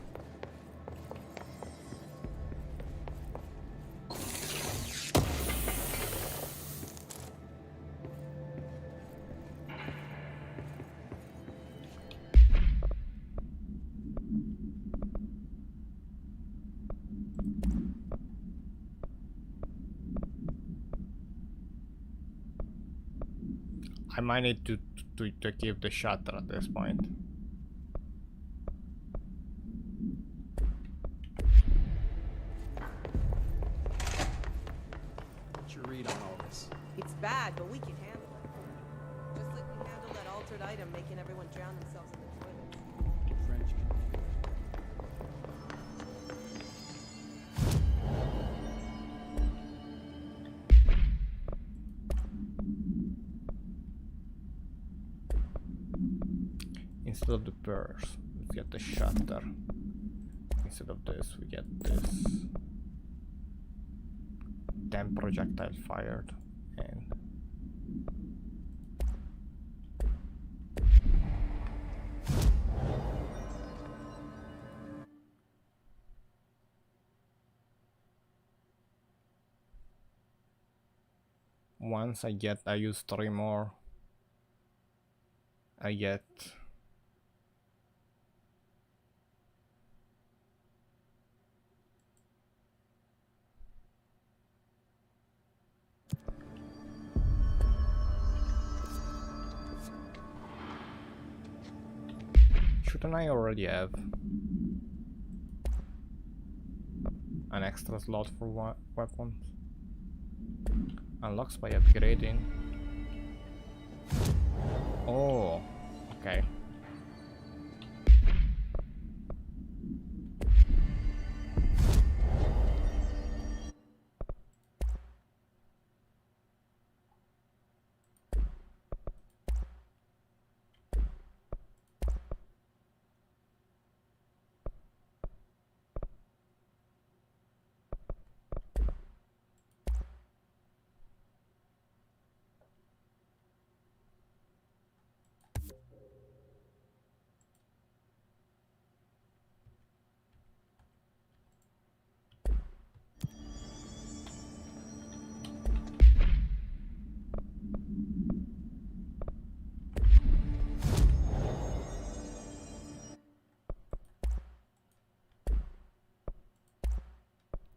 I might need to keep the shutter at this point. What's your read on all this? It's bad, but we can handle it. Just like we handled that altered item making everyone drown themselves in the toilets. French. Instead of the purse, we get the shutter. Instead of this, we get this. 10 projectile fired and once I use 3 more, I get Shouldn't I already have an extra slot for weapons? Unlocks by upgrading. Oh, okay.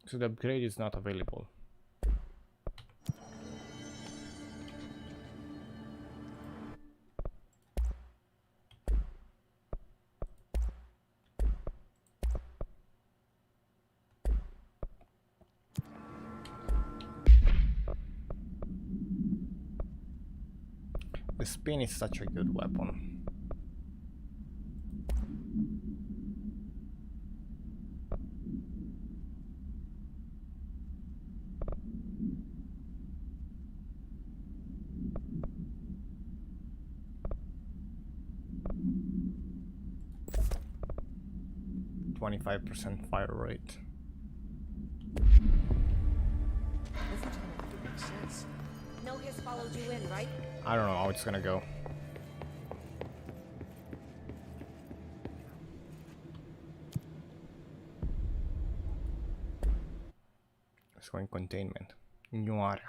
So the upgrade is not available. The spin is such a good weapon. .25% fire rate. Makes sense. No hiss followed you in, right? I don't know how it's gonna go. Let's go in containment. New area.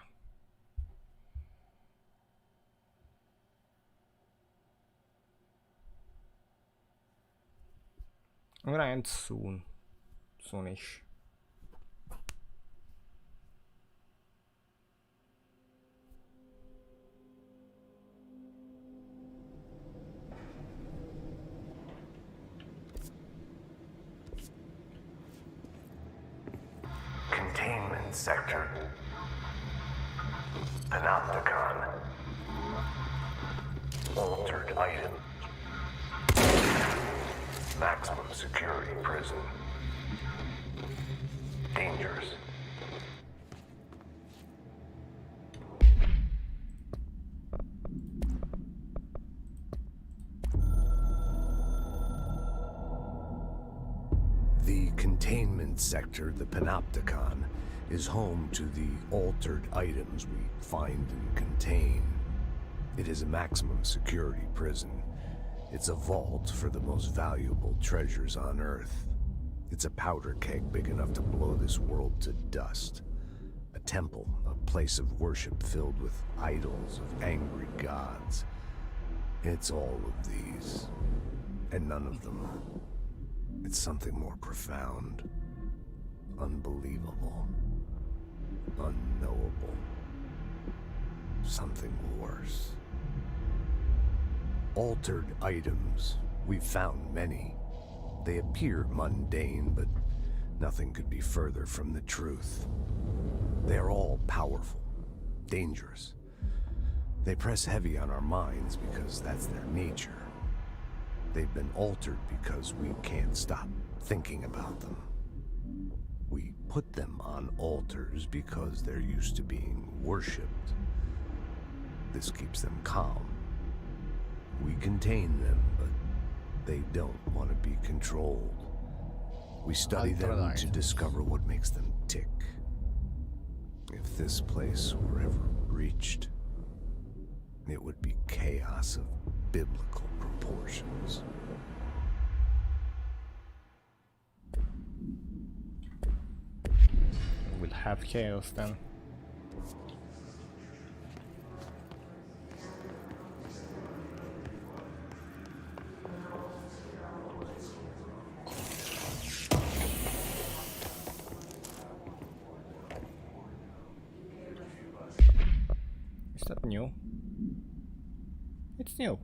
I'm gonna end soon. Soonish. Containment sector. Panopticon. Altered item. Maximum security prison. Dangerous. The containment sector, the Panopticon, is home to the altered items we find and contain. It is a maximum security prison. It's a vault for the most valuable treasures on Earth. It's a powder keg big enough to blow this world to dust. A temple, a place of worship filled with idols of angry gods. It's all of these, and none of them. It's something more profound, unbelievable, unknowable. Something worse. Altered items. We've found many. They appear mundane, but nothing could be further from the truth. They are all powerful, dangerous. They press heavy on our minds because that's their nature. They've been altered because we can't stop thinking about them. We put them on altars because they're used to being worshipped. This keeps them calm. We contain them, but they don't want to be controlled. We study them to discover what makes them tick. If this place were ever reached, it would be chaos of biblical proportions. We'll have chaos then. Is that new? It's new.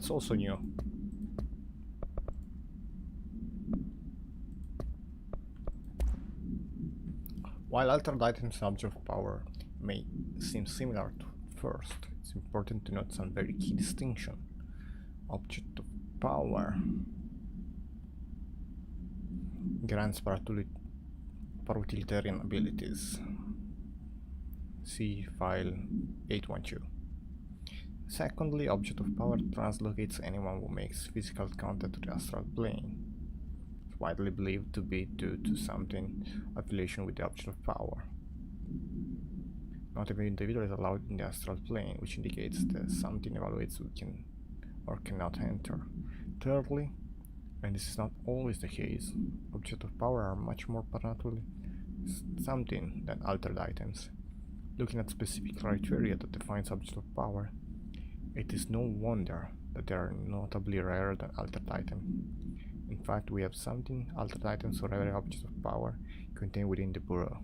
That's also new. While altered items and objects of power may seem similar to first, it's important to note some very key distinction. Object of power grants parutilitarian abilities. See file 812. Secondly, object of power translocates anyone who makes physical contact to the astral plane. It's widely believed to be due to something affiliation with the object of power. Not every individual is allowed in the astral plane, which indicates that something evaluates who can or cannot enter. Thirdly, and this is not always the case, objects of power are much more paranormally something than altered items. Looking at specific criteria that defines objects of power, it is no wonder that they are notably rarer than altered items. In fact, we have something altered items for every object of power contained within the Bureau.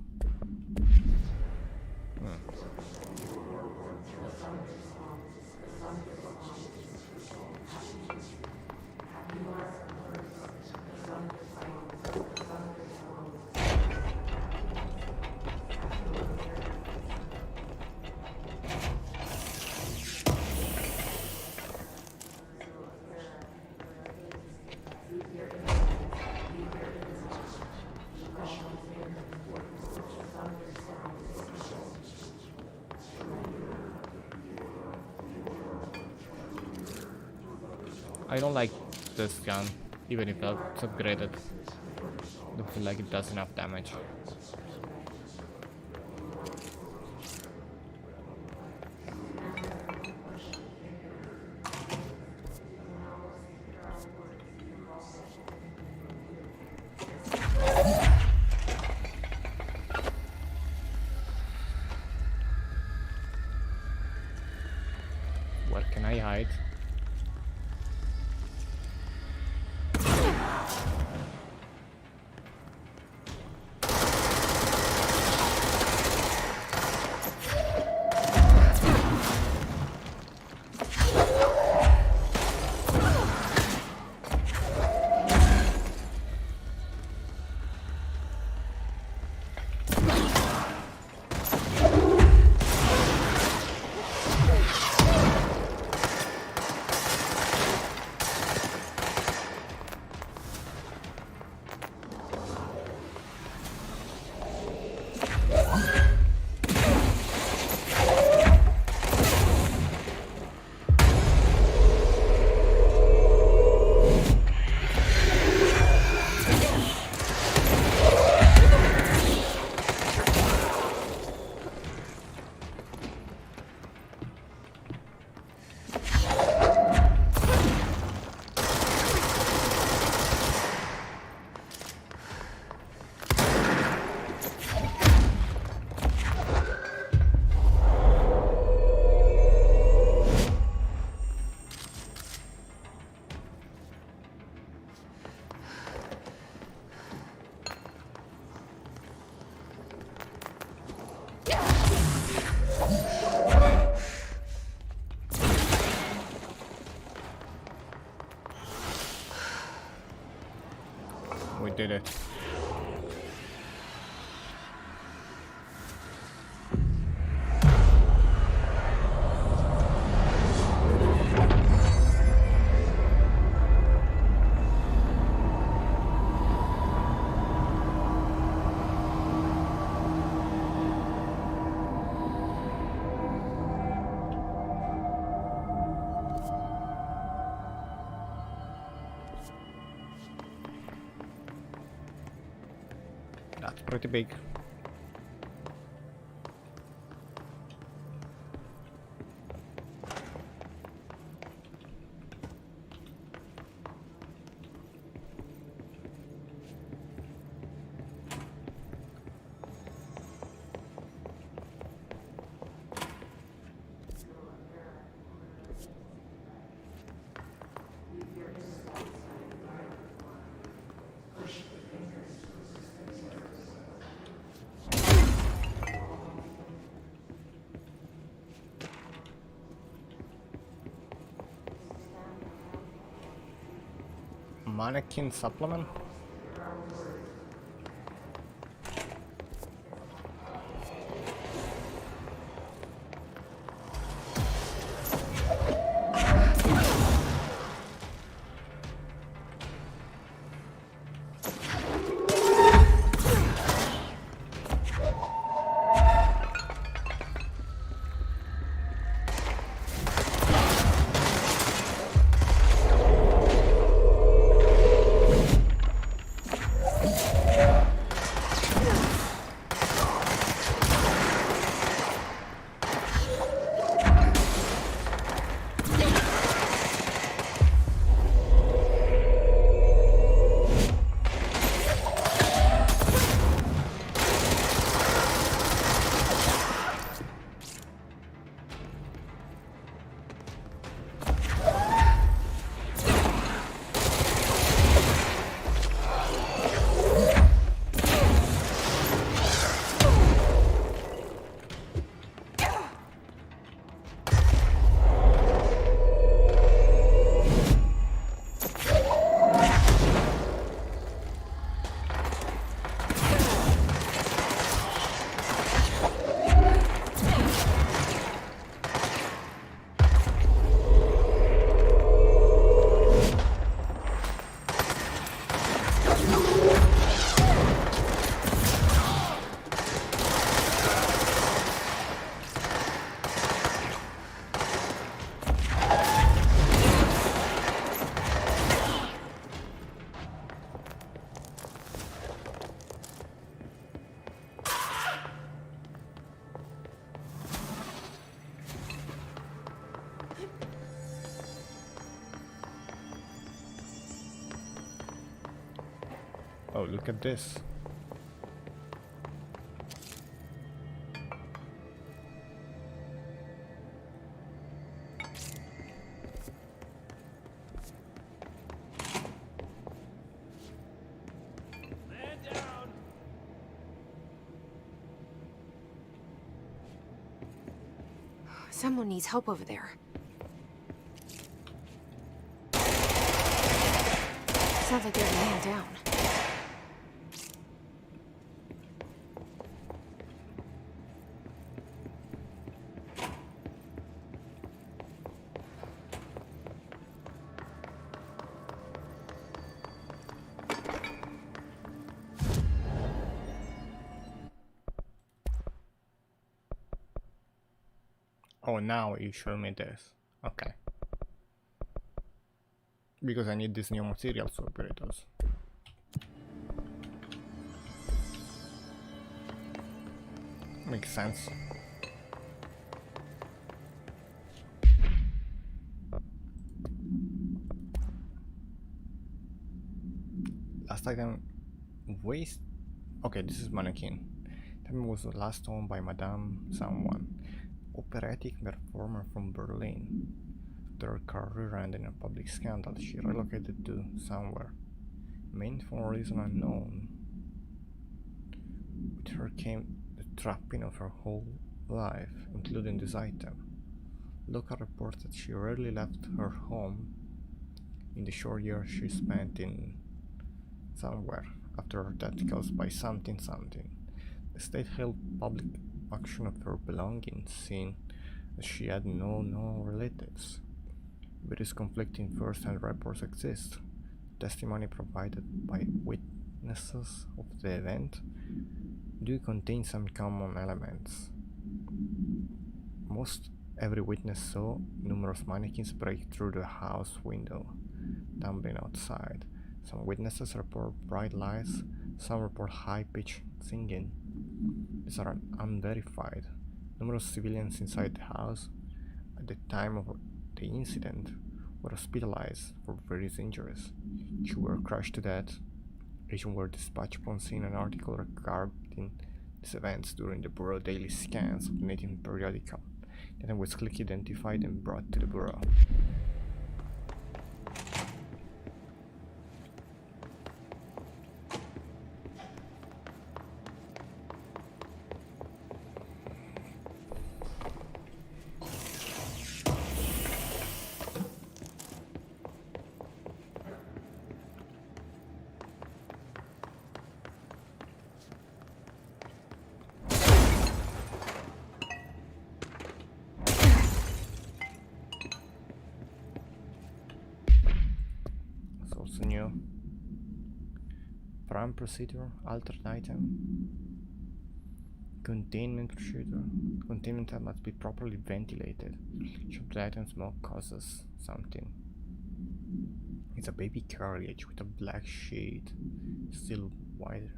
I don't like this gun, even if it's upgraded. I don't feel like it does enough damage. Where can I hide? We did it. That's pretty big. mannequin supplement? Oh, look at this. Someone needs help over there. Sounds like there's a man down. Oh, now you show me this. Okay. Because I need these new materials to operate those. Makes sense. Last item waste. Okay, this is mannequin. Time was last owned by Madame someone. Operatic performer from Berlin. Their career ended in a public scandal. She relocated to somewhere. Main for reason unknown. With her came the trapping of her whole life, including this item. Local reports that she rarely left her home in the short years she spent in somewhere after her death caused by something. The state held public auction of her belongings, seeing that she had no relatives. Various conflicting first-hand reports exist. Testimony provided by witnesses of the event do contain some common elements. Most every witness saw numerous mannequins break through the house window, tumbling outside. Some witnesses report bright lights, some report high-pitched singing. These are unverified. Numerous civilians inside the house at the time of the incident were hospitalized for various injuries. Two were crushed to death. Agents were dispatched upon seeing an article regarding these events during the Bureau daily scans of the native periodical. The item was quickly identified and brought to the Bureau. It's also new. Prime procedure, altered item. Containment procedure. Containment must be properly ventilated. Should the item smoke causes something. It's a baby carriage with a black shade, still wider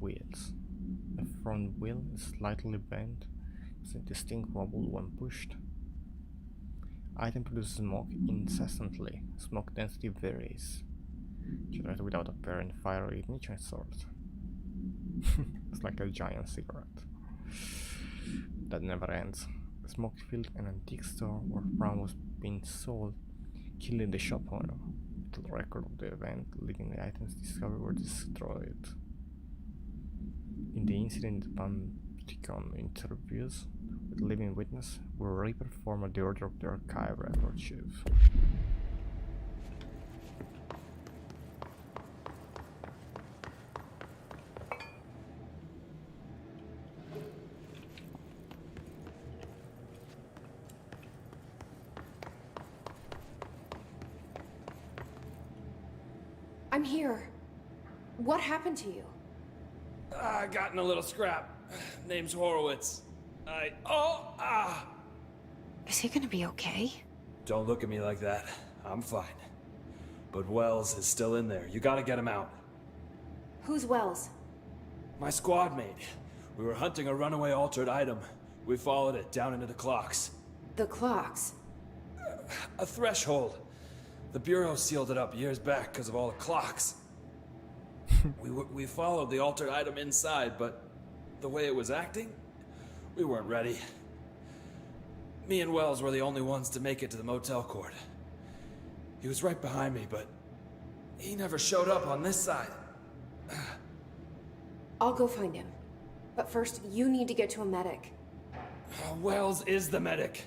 wheels. The front wheel is slightly bent, it's a distinct wobble when pushed. Item produces smoke incessantly. Smoke density varies. Generated without apparent fire ignition source. It's like a giant cigarette that never ends. The smoke filled an antique store where Brown was being sold, killing the shop owner. The record of the event, leaving the items discovered were destroyed. In the incident, the Pantheon interviews with living witness were re-performed at the order of the archive record chief. I'm here. What happened to you? I got in a little scrap. Name's Horowitz. Is he gonna be okay? Don't look at me like that. I'm fine. But Wells is still in there. You gotta get him out. Who's Wells? My squad mate. We were hunting a runaway altered item. We followed it down into the clocks. The clocks? A threshold. The Bureau sealed it up years back because of all the clocks. We followed the altered item inside, but the way it was acting, we weren't ready. Me and Wells were the only ones to make it to the motel court. He was right behind me, but he never showed up on this side. I'll go find him. But first, you need to get to a medic. Wells is the medic.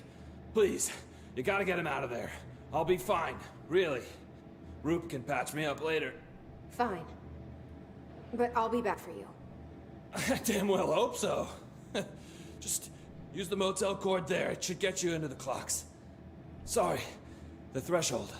Please, you gotta get him out of there. I'll be fine, really. Roop can patch me up later. Fine. But I'll be back for you. I damn well hope so. Just use the motel cord there. It should get you into the clocks. Sorry, the threshold.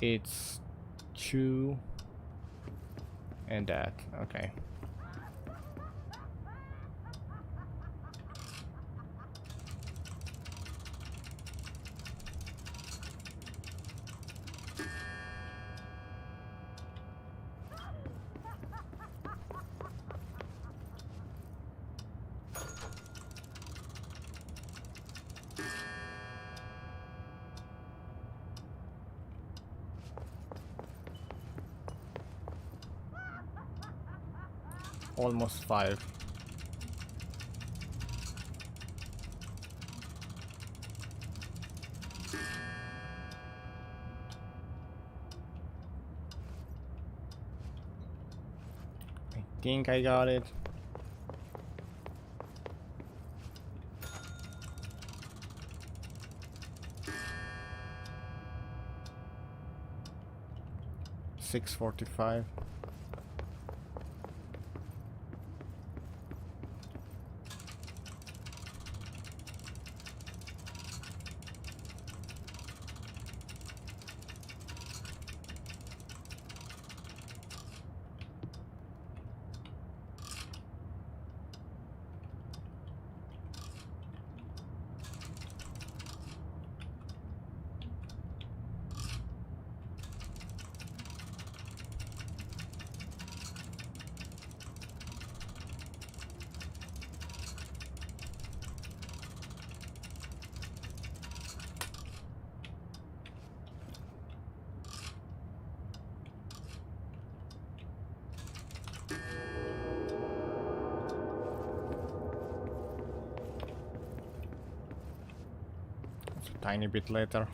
It's 2 and that, okay. Almost 5. I think I got it. $6.45. tiny bit later.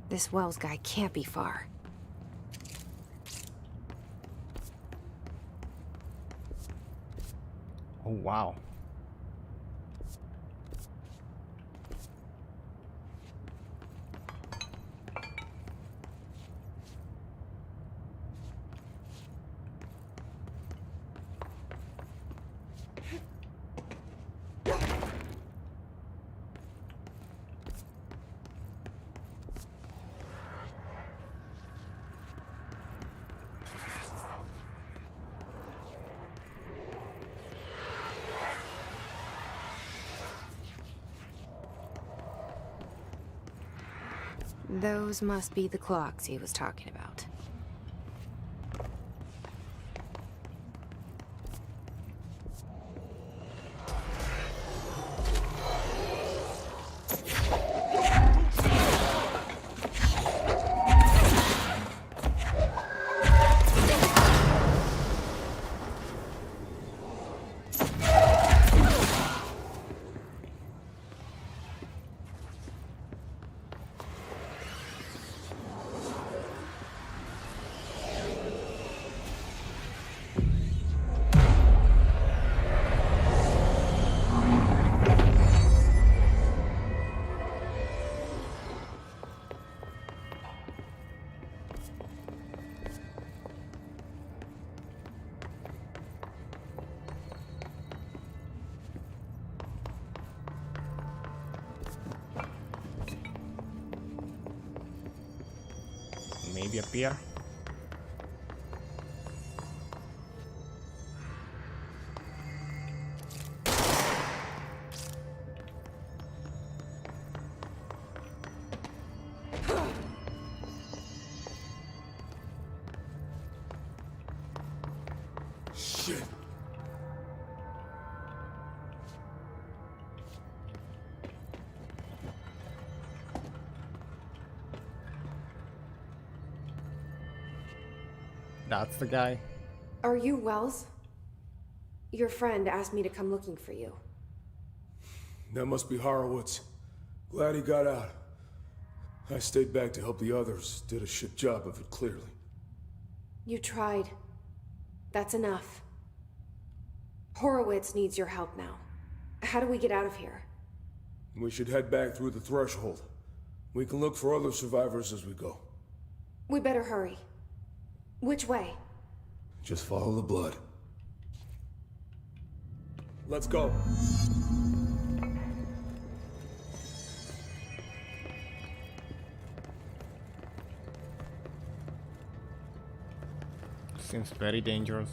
This Wells guy can't be far. Oh wow. Those must be the clocks he was talking about. Maybe up here. Shit. That's the guy. Are you Wells? Your friend asked me to come looking for you. That must be Horowitz. Glad he got out. I stayed back to help the others. Did a shit job of it, clearly. You tried. That's enough. Horowitz needs your help now. How do we get out of here? We should head back through the threshold. We can look for other survivors as we go. We better hurry. Which way? Just follow the blood. Let's go. Seems very dangerous.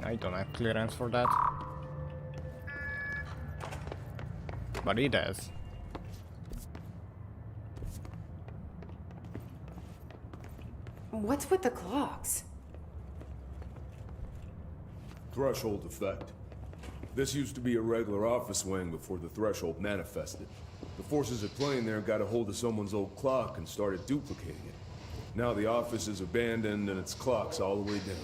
I don't have clearance for that. But he does. What's with the clocks? Threshold effect. This used to be a regular office wing before the threshold manifested. The forces at play in there got a hold of someone's old clock and started duplicating it. Now the office is abandoned and its clock's all the way down.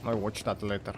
I'll watch that later.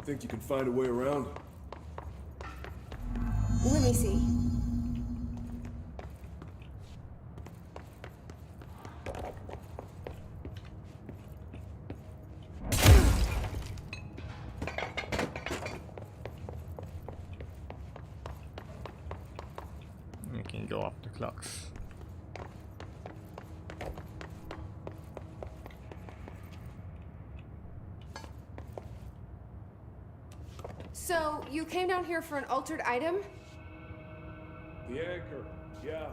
Think you can find a way around? Let me see. We can go up the clocks. So, you came down here for an altered item? The anchor, yeah.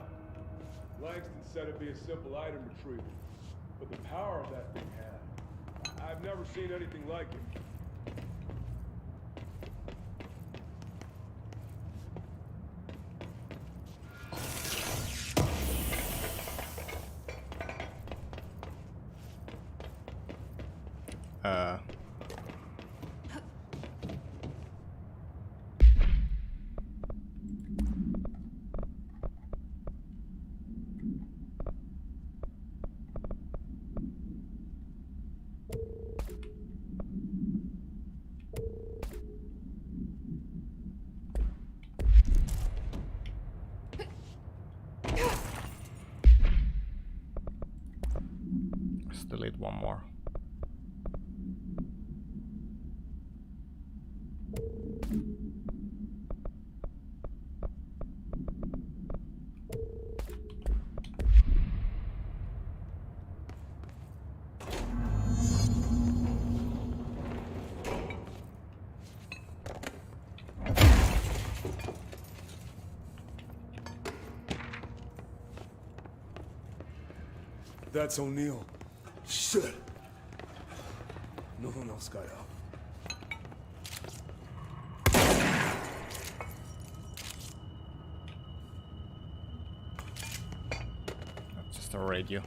Langston said it'd be a simple item retrieval. But the power of that thing had. I've never seen anything like it. Let's delete one more. That's O'Neill. Shit! No one else got out. That's just a radio.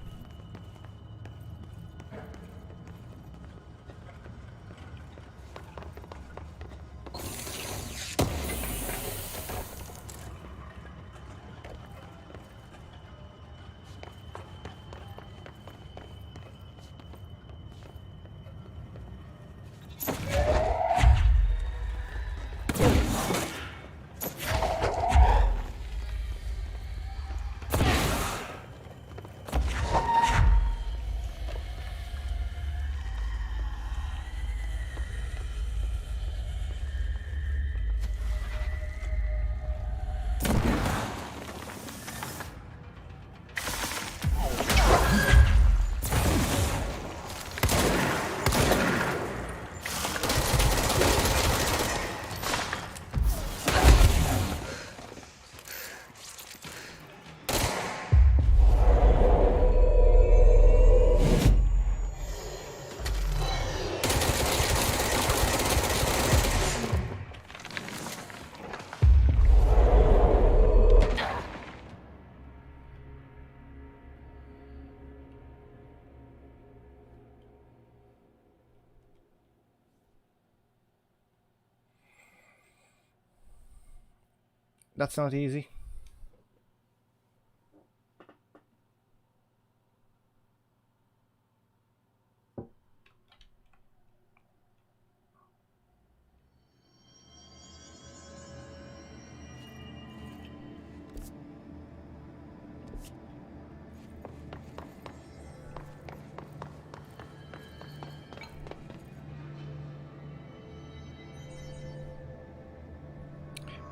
That's not easy.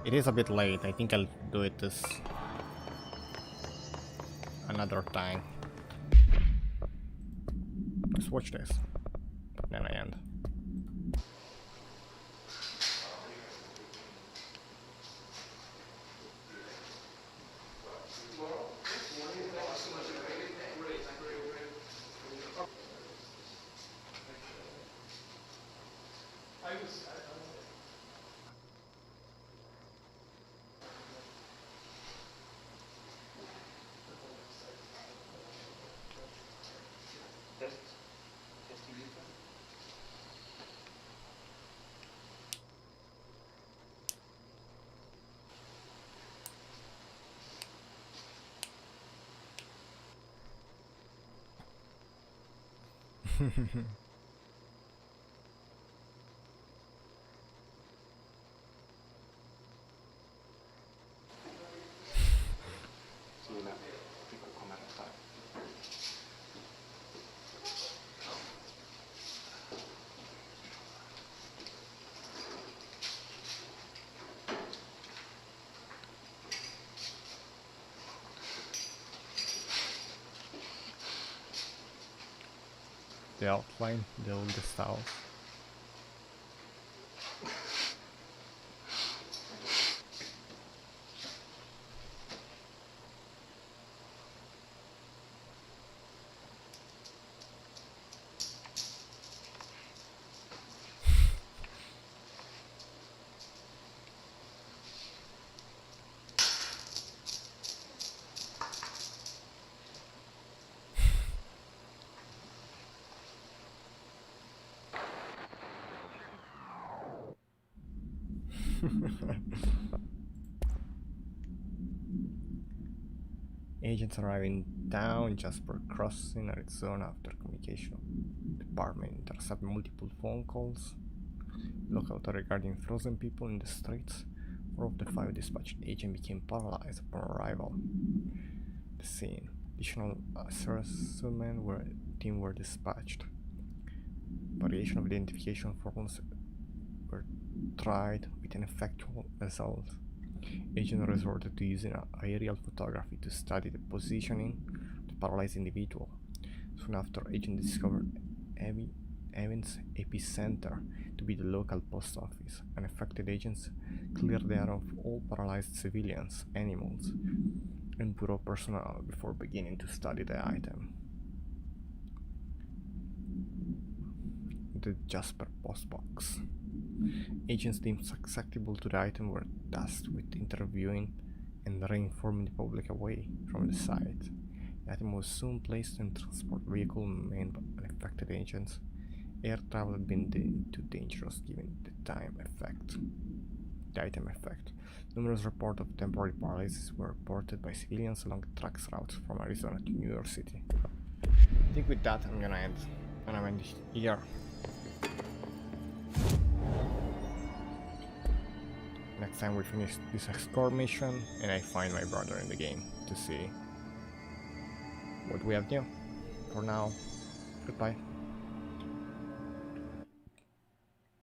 It is a bit late. I think I'll do it this another time. Let's watch this. Then I end. the outline, the oldest house. Agents arrive in town just for crossing Arizona after communication department intercept multiple phone calls. Local authority regarding frozen people in the streets. 4 of the 5 dispatched agents became paralyzed upon arrival. The scene. Additional servicemen were dispatched. Variation of identification forms were tried with ineffectual result. Agents resorted to using aerial photography to study the positioning of the paralyzed individual. Soon after, agents discovered Evans' epicenter to be the local post office, and affected agents cleared the area of all paralyzed civilians, animals, and bureau personnel before beginning to study the item. The Jasper postbox. Agents deemed susceptible to the item were tasked with interviewing and re-informing the public away from the site. The item was soon placed in a transport vehicle manned by affected agents. Air travel had been deemed too dangerous given the item effect. Numerous reports of temporary paralysis were reported by civilians along trucks routes from Arizona to New York City. I think with that I'm gonna end here. Next time we finish this explore mission and I find my brother in the game to see what we have new. For now, goodbye.